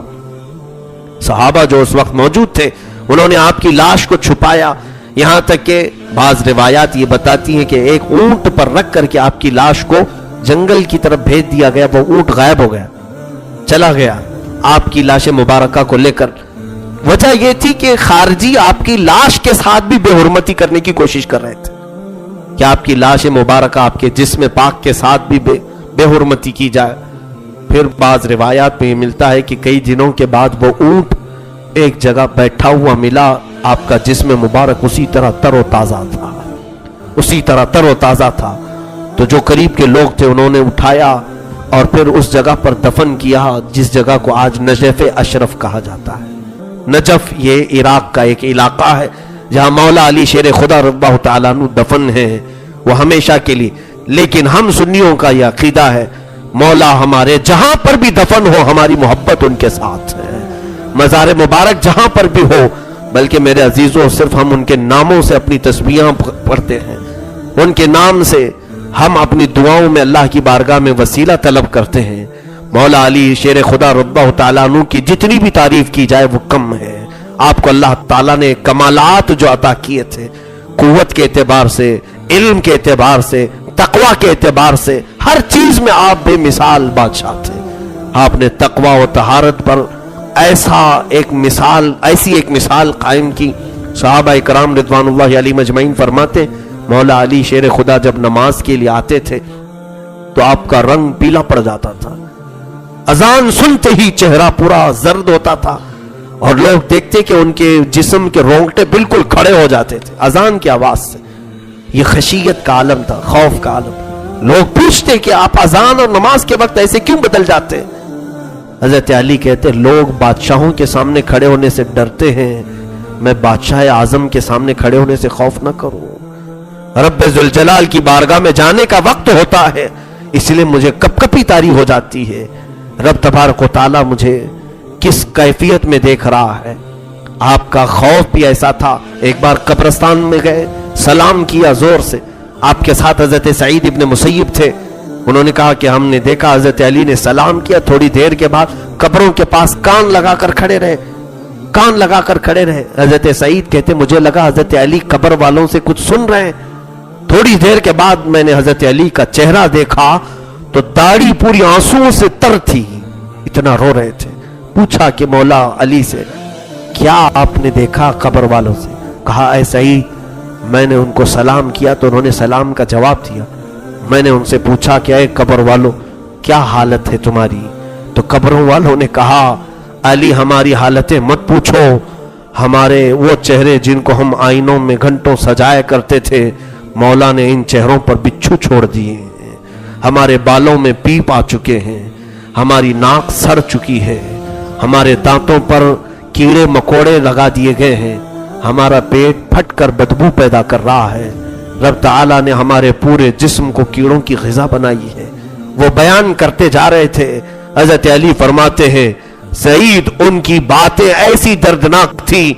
[SPEAKER 1] صحابہ جو اس وقت موجود تھے انہوں نے آپ کی لاش کو چھپایا، یہاں تک کہ بعض روایات یہ بتاتی ہیں کہ ایک اونٹ پر رکھ کر کے آپ کی لاش کو جنگل کی طرف بھیج دیا گیا. وہ اونٹ غائب ہو گیا، چلا گیا آپ کی لاش مبارکہ کو لے کر. وجہ یہ تھی کہ خارجی آپ کی لاش کے ساتھ بھی بے حرمتی کرنے کی کوشش کر رہے تھے کہ آپ کی لاش مبارکہ آپ کے جسم پاک کے ساتھ بھی بے حرمتی کی جائے. پھر بعض روایات میں یہ ملتا ہے کہ کئی دنوں کے بعد وہ اونٹ ایک جگہ بیٹھا ہوا ملا، آپ کا جسم مبارک اسی طرح تر و تازہ تھا، اسی طرح تر و تازہ تھا. تو جو قریب کے لوگ تھے انہوں نے اٹھایا اور پھر اس جگہ پر دفن کیا جس جگہ کو آج نجف اشرف کہا جاتا ہے. نجف یہ عراق کا ایک علاقہ ہے جہاں مولا علی شیر خدا رضی اللہ تعالیٰ عنہ دفن ہیں، وہ ہمیشہ کے لیے. لیکن ہم سنیوں کا یہ عقیدہ ہے مولا ہمارے جہاں پر بھی دفن ہو ہماری محبت ان کے ساتھ ہے، مزار مبارک جہاں پر بھی ہو، بلکہ میرے عزیزوں صرف ہم ان کے ناموں سے اپنی تسبیحاں پڑھتے ہیں، ان کے نام سے ہم اپنی دعاؤں میں اللہ کی بارگاہ میں وسیلہ طلب کرتے ہیں۔ مولا علی شیر خدا رضی اللہ تعالیٰ عنہ کی جتنی بھی تعریف کی جائے وہ کم ہے۔ آپ کو اللہ تعالیٰ نے کمالات جو عطا کیے تھے، قوت کے اعتبار سے، علم کے اعتبار سے، تقوی کے اعتبار سے، ہر چیز میں آپ بے مثال بادشاہ تھے۔ آپ نے تقوی و طہارت پر ایسی ایک مثال قائم کی۔ صحابہ کرام رضوان اللہ علیہم اجمعین فرماتے مولا علی شیر خدا جب نماز کے لیے آتے تھے تو آپ کا رنگ پیلا پڑ جاتا تھا، اذان سنتے ہی چہرہ پورا زرد ہوتا تھا، اور لوگ دیکھتے کہ ان کے جسم کے رونگٹے بالکل کھڑے ہو جاتے تھے اذان کی آواز سے۔ یہ خشیت کا عالم تھا، خوف کا عالم۔ لوگ پوچھتے کہ آپ اذان اور نماز کے وقت ایسے کیوں بدل جاتے؟ حضرت علی کہتے لوگ بادشاہوں کے سامنے کھڑے ہونے سے ڈرتے ہیں، میں بادشاہ اعظم کے سامنے کھڑے ہونے سے خوف نہ کروں۔ رب ذوالجلال کی بارگاہ میں جانے کا وقت ہوتا ہے، اس لیے مجھے کپ کپی طاری ہو جاتی ہے۔ رب تبارک و تعالیٰ مجھے کس کیفیت میں دیکھ رہا ہے۔ آپ کا خوف بھی ایسا تھا۔ ایک بار قبرستان میں گئے، سلام کیا زور سے، آپ کے ساتھ حضرت سعید ابن مسیب تھے۔ انہوں نے کہا کہ ہم نے دیکھا حضرت علی نے سلام کیا، تھوڑی دیر کے بعد قبروں کے پاس کان لگا کر کھڑے رہے۔ حضرت سعید کہتے مجھے لگا حضرت علی قبر والوں سے کچھ سن رہے ہیں۔ تھوڑی دیر کے بعد میں نے حضرت علی کا چہرہ دیکھا تو داڑھی پوری آنسوؤں سے تر تھی، اتنا رو رہے تھے۔ پوچھا کہ مولا علی سے کیا آپ نے دیکھا قبر والوں سے؟ کہا اے سعید، میں نے ان کو سلام کیا تو انہوں نے سلام کا جواب دیا۔ میں نے ان سے پوچھا کہ اے قبر والوں کیا حالت ہے تمہاری؟ تو قبروں والوں نے کہا علی ہماری حالتیں مت پوچھو، ہمارے وہ چہرے جن کو ہم آئینوں میں گھنٹوں سجایا کرتے تھے مولا نے ان چہروں پر بچھو چھوڑ دیے ہیں، ہمارے بالوں میں پیپ آ چکے ہیں، ہماری ناک سڑ چکی ہے، ہمارے دانتوں پر کیڑے مکوڑے لگا دیے گئے ہیں، ہمارا پیٹ پھٹ کر بدبو پیدا کر رہا ہے، رب تعالیٰ نے ہمارے پورے جسم کو کیڑوں کی غذا بنائی ہے۔ وہ بیان کرتے جا رہے تھے۔ حضرت علی فرماتے ہیں سعید ان کی باتیں ایسی دردناک تھی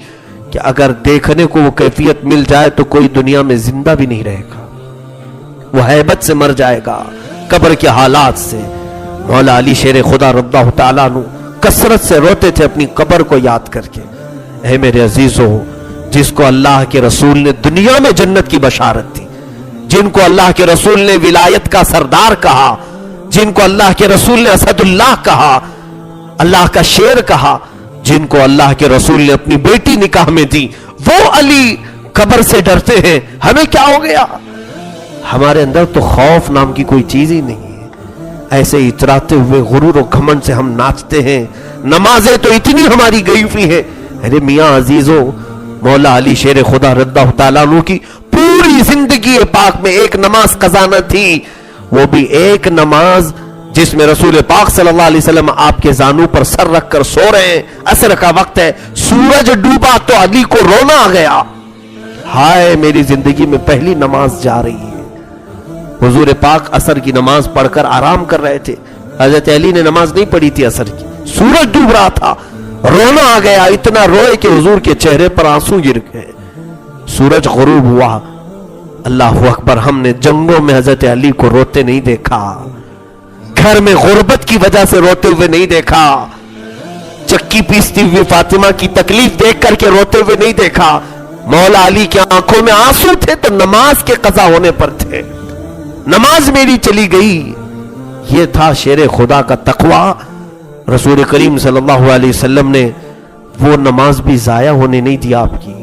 [SPEAKER 1] کہ اگر دیکھنے کو وہ کیفیت مل جائے تو کوئی دنیا میں زندہ بھی نہیں رہے گا، وہ ہیبت سے مر جائے گا قبر کے حالات سے۔ مولا علی شیر خدا رضی اللہ تعالیٰ عنہ کثرت سے روتے تھے اپنی قبر کو یاد کر کے۔ اے میرے عزیزو، جس کو اللہ کے رسول نے دنیا میں جنت کی بشارت دی، جن کو اللہ کے رسول نے ولایت کا سردار کہا، جن کو اللہ کے رسول نے اسد اللہ کہا، اللہ کا شیر کہا، جن کو اللہ کے رسول نے اپنی بیٹی نکاح میں دی، وہ علی قبر سے ڈرتے ہیں۔ ہمیں کیا ہو گیا؟ ہمارے اندر تو خوف نام کی کوئی چیز ہی نہیں ہے۔ ایسے اتراتے ہوئے غرور و گھمنڈ سے ہم ناچتے ہیں، نمازیں تو اتنی ہماری گئی ہوئی ہے۔ ارے میاں عزیزو، مولا علی شیر خدا رضی اللہ تعالیٰ عنہ کی پوری زندگی پاک میں ایک نماز قضا نہ تھی، وہ بھی ایک نماز جس میں رسول پاک صلی اللہ علیہ وسلم آپ کے زانو پر سر رکھ کر سو رہے ہیں، عصر کا وقت ہے، سورج ڈوبا تو علی کو رونا آ گیا، ہائے میری زندگی میں پہلی نماز جا رہی ہے۔ حضور پاک عصر کی نماز پڑھ کر آرام کر رہے تھے، حضرت علی نے نماز نہیں پڑھی تھی عصر کی، سورج ڈوب رہا تھا، رونا آ گیا، اتنا روئے کہ حضور کے چہرے پر آنسو گر گئے۔ سورج غروب ہوا، اللہ اکبر، ہم نے جنگوں میں حضرت علی کو روتے نہیں دیکھا، گھر میں غربت کی وجہ سے روتے ہوئے نہیں دیکھا، چکی پیستی ہوئی فاطمہ کی تکلیف دیکھ کر کے روتے ہوئے نہیں دیکھا۔ مولا علی کی آنکھوں میں آنسو تھے تو نماز کے قضا ہونے پر تھے، نماز میری چلی گئی۔ یہ تھا شیر خدا کا تقوی۔ رسول کریم صلی اللہ علیہ وسلم نے وہ نماز بھی ضائع ہونے نہیں دیا آپ کی،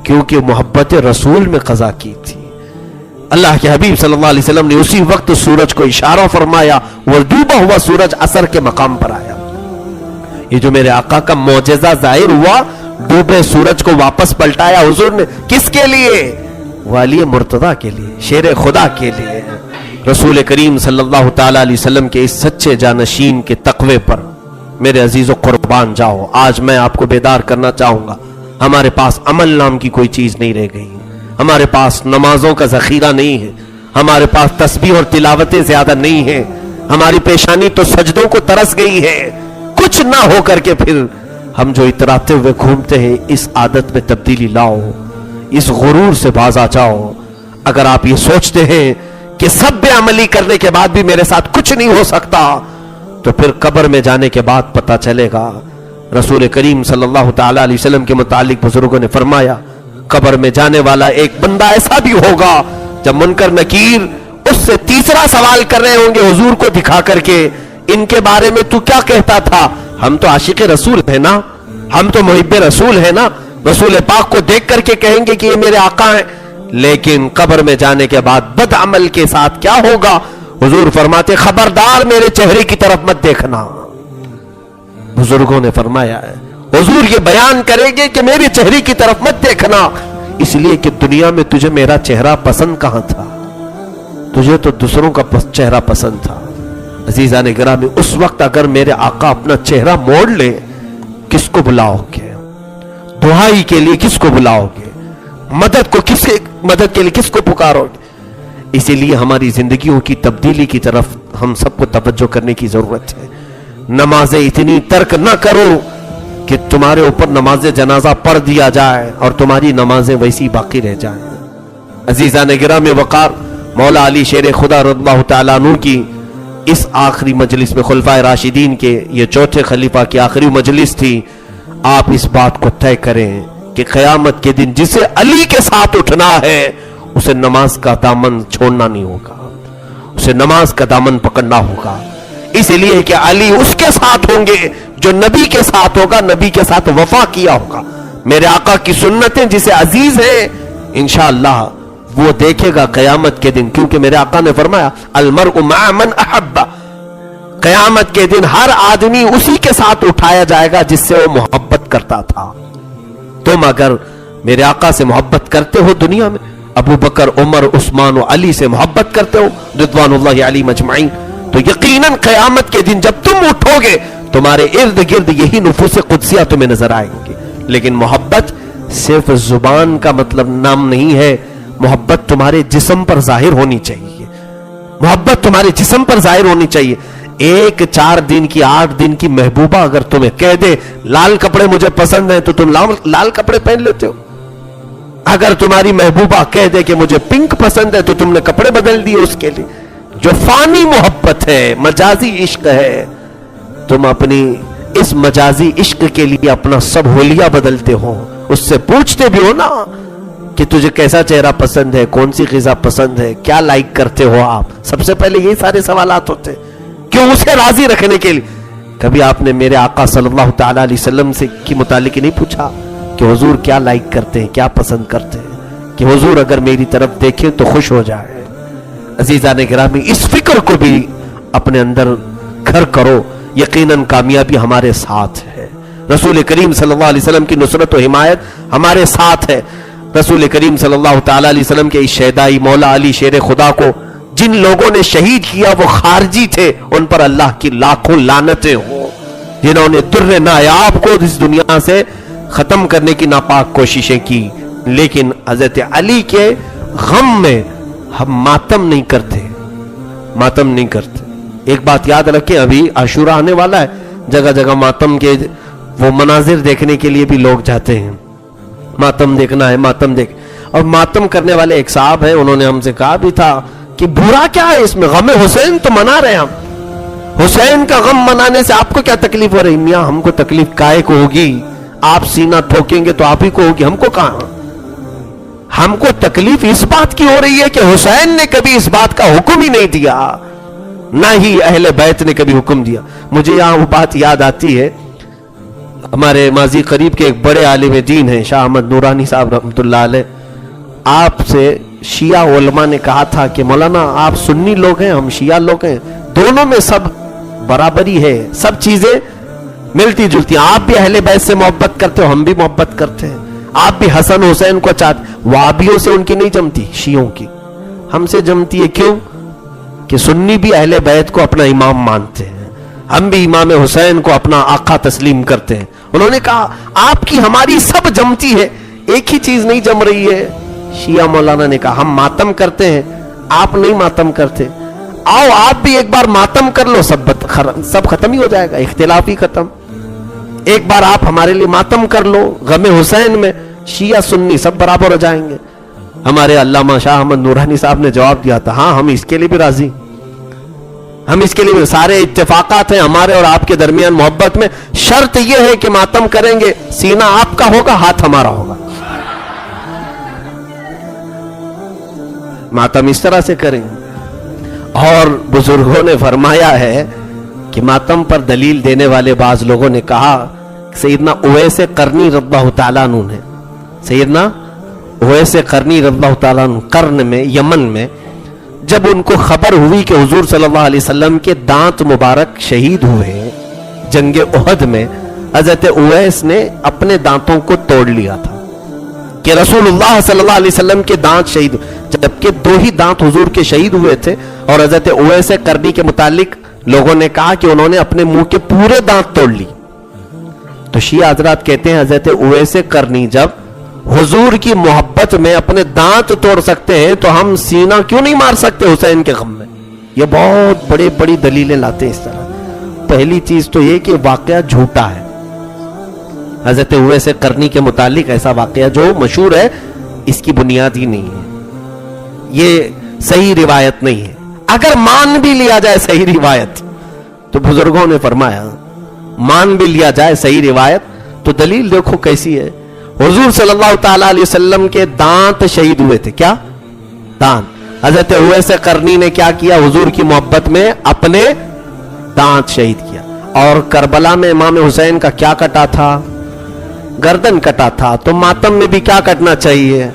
[SPEAKER 1] کیونکہ محبت رسول میں قضا کی تھی۔ اللہ کے حبیب صلی اللہ علیہ وسلم نے اسی وقت سورج کو اشارہ فرمایا، وہ ڈوبا ہوا سورج عصر کے مقام پر آیا۔ یہ جو میرے آقا کا معجزہ ظاہر ہوا، ڈوبے سورج کو واپس پلٹایا حضور نے، کس کے لیے؟ والی مرتضیٰ کے لیے، شیر خدا کے لیے۔ رسول کریم صلی اللہ تعالی علیہ وسلم کے اس سچے جانشین کے تقوی پر میرے عزیز و قربان جاؤ۔ آج میں آپ کو بیدار کرنا چاہوں گا، ہمارے پاس عمل نام کی کوئی چیز نہیں رہ گئی، ہمارے پاس نمازوں کا ذخیرہ نہیں ہے، ہمارے پاس تسبیح اور تلاوتیں زیادہ نہیں ہیں، ہماری پیشانی تو سجدوں کو ترس گئی ہے۔ کچھ نہ ہو کر کے پھر ہم جو اتراتے ہوئے گھومتے ہیں اس عادت میں تبدیلی لاؤ, اس غرور سے باز آ جاؤ. اگر آپ یہ سوچتے ہیں کہ سب بے عملی کرنے کے بعد بھی میرے ساتھ کچھ نہیں ہو سکتا, تو پھر قبر میں جانے کے بعد پتا چلے گا. رسول کریم صلی اللہ تعالی علیہ وسلم کے متعلق بزرگوں نے فرمایا, قبر میں جانے والا ایک بندہ ایسا بھی ہوگا جب منکر نکیر اس سے تیسرا سوال کر رہے ہوں گے حضور کو دکھا کر کے, ان کے بارے میں تو کیا کہتا تھا؟ ہم تو عاشق رسول ہیں نا, ہم تو محب رسول ہیں نا, رسول پاک کو دیکھ کر کے کہیں گے کہ یہ میرے آقا ہیں. لیکن قبر میں جانے کے بعد بد عمل کے ساتھ کیا ہوگا؟ حضور فرماتے خبردار میرے چہرے کی طرف مت دیکھنا. بزرگوں نے فرمایا ہے حضور یہ بیان کریں گے کہ میرے چہرے کی طرف مت دیکھنا, اس لیے کہ دنیا میں تجھے میرا چہرہ پسند کہاں تھا, تجھے تو دوسروں کا چہرہ پسند تھا. عزیزان گرامی, اس وقت اگر میرے آقا اپنا چہرہ موڑ لے, کس کو بلاؤ گے؟ دعائی کے لیے کس کو بلاؤ گے؟ مدد کے لیے کس کو پکارو گے؟ اسی لیے ہماری زندگیوں کی تبدیلی کی طرف ہم سب کو توجہ کرنے کی ضرورت ہے. نمازیں اتنی ترک نہ کرو کہ تمہارے اوپر نماز جنازہ پڑھ دیا جائے اور تمہاری نمازیں ویسی باقی رہ جائیں. عزیزان گرامی وقار, مولا علی شیر خدا رضی اللہ تعالیٰ عنہ کی اس آخری مجلس میں, خلفائے راشدین کے یہ چوتھے خلیفہ کی آخری مجلس تھی. آپ اس بات کو طے کریں کہ قیامت کے دن جسے علی کے ساتھ اٹھنا ہے اسے نماز کا دامن چھوڑنا نہیں ہوگا, اسے نماز کا دامن پکڑنا ہوگا. اس لیے کہ علی اس کے ساتھ ہوں گے جو نبی کے ساتھ ہوگا, نبی کے ساتھ وفا کیا ہوگا. میرے آقا کی سنتیں جسے عزیز ہیں انشاءاللہ وہ دیکھے گا قیامت کے دن, کیونکہ میرے آقا نے فرمایا المرء مع من احب. قیامت کے دن ہر آدمی اسی کے ساتھ اٹھایا جائے گا جس سے وہ محبت کرتا تھا. تم اگر میرے آقا سے محبت کرتے ہو دنیا میں, ابو بکر, عمر, عثمان و علی سے محبت کرتے ہو رضوان اللہ علیہم اجمعین, تو یقیناً قیامت کے دن جب تم اٹھو گے تمہارے ارد گرد یہی نفوس قدسیہ تمہیں نظر آئیں گے. لیکن محبت صرف زبان کا مطلب نام نہیں ہے, محبت تمہارے جسم پر ظاہر ہونی چاہیے, محبت تمہارے جسم پر ظاہر ہونی چاہیے. ایک 4 دن کی 8 دن کی محبوبہ اگر تمہیں کہہ دے لال کپڑے مجھے پسند ہیں تو تم لال کپڑے پہن لیتے ہو. اگر تمہاری محبوبہ کہہ دے کہ مجھے پنک پسند ہے تو تم نے کپڑے بدل دیے اس کے لیے. جو فانی محبت ہے, مجازی عشق ہے, تم اپنی اس مجازی عشق کے لیے اپنا سب حلیہ بدلتے ہو. اس سے پوچھتے بھی ہو نا کہ تجھے کیسا چہرہ پسند ہے, کون سی غذا پسند ہے, کیا لائک کرتے ہو آپ. سب سے پہلے یہی سارے سوالات ہوتے ہیں, کیوں اسے راضی رکھنے کے لیے. کبھی آپ نے میرے آقا صلی اللہ تعالی علیہ وسلم سے کی متعلق نہیں پوچھا کہ حضور کیا لائک کرتے ہیں, کیا پسند کرتے ہیں, کہ حضور اگر میری طرف دیکھیں تو خوش ہو جائے. عزیزان گرامی, اس فکر کو بھی اپنے اندر گھر کرو, یقیناً کامیابی ہمارے ساتھ ہے. رسول کریم صلی اللہ علیہ وسلم کی نصرت و حمایت ہمارے ساتھ ہے. رسول کریم صلی اللہ تعالی علیہ وسلم کے شہدائی مولا علی شیر خدا کو جن لوگوں نے شہید کیا وہ خارجی تھے, ان پر اللہ کی لاکھوں لعنتیں ہوں. جنہوں نے در نایاب کو اس دنیا سے ختم کرنے کی ناپاک کوششیں کی, لیکن حضرت علی کے غم میں ہم ماتم نہیں کرتے, ماتم نہیں کرتے. ایک بات یاد رکھیں, ابھی عاشورہ آنے والا ہے, جگہ جگہ ماتم کے وہ مناظر دیکھنے کے لیے بھی لوگ جاتے ہیں. ماتم دیکھنا ہے, ماتم دیکھ. اور ماتم کرنے والے ایک صاحب ہیں, انہوں نے ہم سے کہا بھی تھا کہ برا کیا ہے اس میں, غم حسین تو منا رہے ہیں ہم, حسین کا غم منانے سے آپ کو کیا تکلیف ہو رہی؟ میاں ہم کو تکلیف کائے کو ہوگی, آپ سینہ ٹھوکیں گے تو آپ ہی کو ہوگی, ہم کو کہاں. ہم کو تکلیف اس بات کی ہو رہی ہے کہ حسین نے کبھی اس بات کا حکم ہی نہیں دیا, نہ ہی اہل بیت نے کبھی حکم دیا. مجھے یہاں وہ بات یاد آتی ہے, ہمارے ماضی قریب کے ایک بڑے عالم دین ہیں شاہ احمد نورانی صاحب رحمۃ اللہ علیہ, آپ سے شیعہ علماء نے کہا تھا کہ مولانا آپ سنی لوگ ہیں, ہم شیعہ لوگ ہیں, دونوں میں سب برابری ہے, سب چیزیں ملتی جلتی ہیں. آپ بھی اہل بیت سے محبت کرتے ہو, ہم بھی محبت کرتے ہیں, آپ بھی حسن حسین کو چاہتے. وہابیوں سے ان کی نہیں جمتی, شیعوں کی ہم سے جمتی ہے. کیوں کہ سنی بھی اہل بیت کو اپنا امام مانتے ہیں, ہم بھی امام حسین کو اپنا آقا تسلیم کرتے ہیں. انہوں نے کہا آپ کی ہماری سب جمتی ہے, ایک ہی چیز نہیں جم رہی ہے. شیعہ مولانا نے کہا ہم ماتم کرتے ہیں, آپ نہیں ماتم کرتے, آؤ آپ بھی ایک بار ماتم کر لو, سب ختم ہی ہو جائے گا, اختلاف ہی ختم. ایک بار آپ ہمارے لیے ماتم کر لو غم حسین میں، شیعہ سنی سب برابر ہو جائیں گے۔ ہمارے علامہ شاہ احمد نورانی صاحب نے جواب دیا تھا، ہاں ہم اس کے لیے بھی راضی، ہم اس کے لیے بھی، سارے اتفاقات ہیں ہمارے اور آپ کے درمیان محبت میں، شرط یہ ہے کہ ماتم کریں گے سینہ آپ کا ہوگا، ہاتھ ہمارا ہوگا، ماتم اس طرح سے کریں گے۔ اور بزرگوں نے فرمایا ہے کہ ماتم پر دلیل دینے والے بعض لوگوں نے کہا، سیدنا اویس قرنی رضی اللہ تعالیٰ عنہ نے، سیدنا اویس قرنی رضی اللہ تعالیٰ عنہ قرن میں یمن میں جب ان کو خبر ہوئی کہ حضور صلی اللہ علیہ وسلم کے دانت مبارک شہید ہوئے جنگ احد میں، حضرت اویس نے اپنے دانتوں کو توڑ لیا تھا کہ رسول اللہ صلی اللہ علیہ وسلم کے دانت شہید، جبکہ 2 ہی دانت حضور کے شہید ہوئے تھے، اور حضرت اویس قرنی کے متعلق لوگوں نے کہا کہ انہوں نے اپنے منہ کے پورے دانت توڑ لی۔ تو شیعہ حضرات کہتے ہیں حضرت اویس قرنی جب حضور کی محبت میں اپنے دانت توڑ سکتے ہیں تو ہم سینہ کیوں نہیں مار سکتے حسین کے غم میں؟ یہ بہت بڑی دلیلیں لاتے ہیں اس طرح۔ پہلی چیز تو یہ کہ واقعہ جھوٹا ہے، حضرت اویس قرنی کے متعلق ایسا واقعہ جو مشہور ہے اس کی بنیاد ہی نہیں ہے، یہ صحیح روایت نہیں ہے۔ اگر مان بھی لیا جائے صحیح روایت تو بزرگوں نے فرمایا مان بھی لیا جائے صحیح روایت تو دلیل دیکھو کیسی ہے۔ حضور صلی اللہ تعالیٰ علیہ وسلم کے دانت شہید ہوئے تھے، کیا دانت؟ حضرت اویس قرنی نے کیا کیا؟ حضور کی محبت میں اپنے دانت شہید کیا۔ اور کربلا میں امام حسین کا کیا کٹا تھا؟ گردن کٹا تھا۔ تو ماتم میں بھی کیا کٹنا چاہیے؟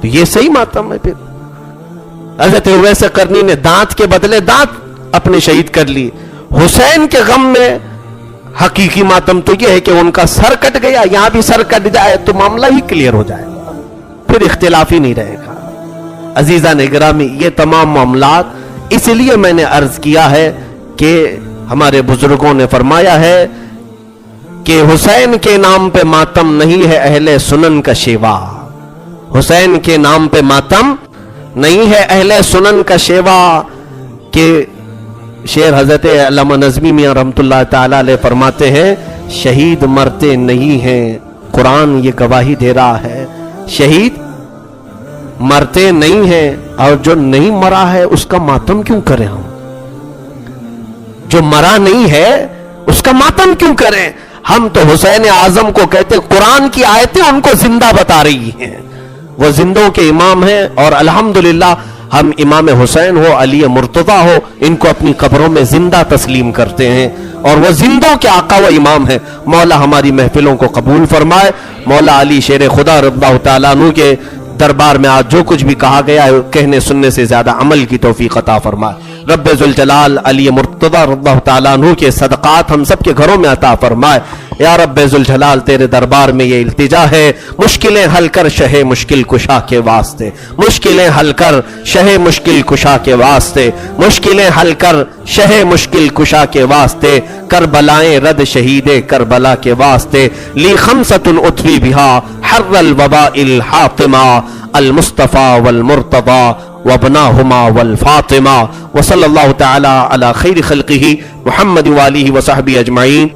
[SPEAKER 1] تو یہ صحیح ماتم ہے۔ پھر حضرت اویس قرنی نے دانت کے بدلے دانت اپنے شہید کر لی۔ حسین کے غم میں حقیقی ماتم تو یہ ہے کہ ان کا سر کٹ گیا، یہاں بھی سر کٹ جائے تو معاملہ ہی کلیئر ہو جائے، پھر اختلاف ہی نہیں رہے گا۔ عزیزان گرامی، یہ تمام معاملات اس لیے میں نے عرض کیا ہے کہ ہمارے بزرگوں نے فرمایا ہے کہ حسین کے نام پہ ماتم نہیں ہے اہل سنن کا شیوا، حسین کے نام پہ ماتم نہیں ہے اہل سنن کا شیوا۔ کہ شعر حضرت علامہ نظمی میاں رحمت اللہ تعالی علیہ فرماتے ہیں، شہید مرتے نہیں ہیں، قرآن یہ گواہی دے رہا ہے، شہید مرتے نہیں ہیں، اور جو نہیں مرا ہے اس کا ماتم کیوں کریں؟ ہم جو مرا نہیں ہے اس کا ماتم کیوں کریں؟ ہم تو حسین اعظم کو کہتے، قرآن کی آیتیں ان کو زندہ بتا رہی ہیں، وہ زندوں کے امام ہیں، اور الحمدللہ ہم امام حسین ہو، علی مرتضیٰ ہو، ان کو اپنی قبروں میں زندہ تسلیم کرتے ہیں، اور وہ زندوں کے آقا و امام ہیں۔ مولا ہماری محفلوں کو قبول فرمائے، مولا علی شیر خدا رضی اللہ تعالیٰ عنہ کے دربار میں آج جو کچھ بھی کہا گیا ہے کہنے سننے سے زیادہ عمل کی توفیق عطا فرمائے۔ رب ذوالجلال علی مرتضیٰ رضی اللہ تعالیٰ عنہ کے صدقات ہم سب کے گھروں میں عطا فرمائے۔ یا رب ذوالجلال تیرے دربار میں یہ التجا ہے، مشکلیں حل کر شہ مشکل کشا کے واسطے، مشکلیں حل کر شہ مشکل کشا کے واسطے، مشکلیں حل کر شہ مشکل کشا کے واسطے، کربلائیں رد شہید کربلا کے واسطے، لی خمسۃ اطفی بہا حر الوباء الحاطمہ، المصطفى والمرتضى وابناهما والفاطمہ، وصلی اللہ تعالی علی خیر خلقہ محمد وآلہ وصحبہ اجمعین۔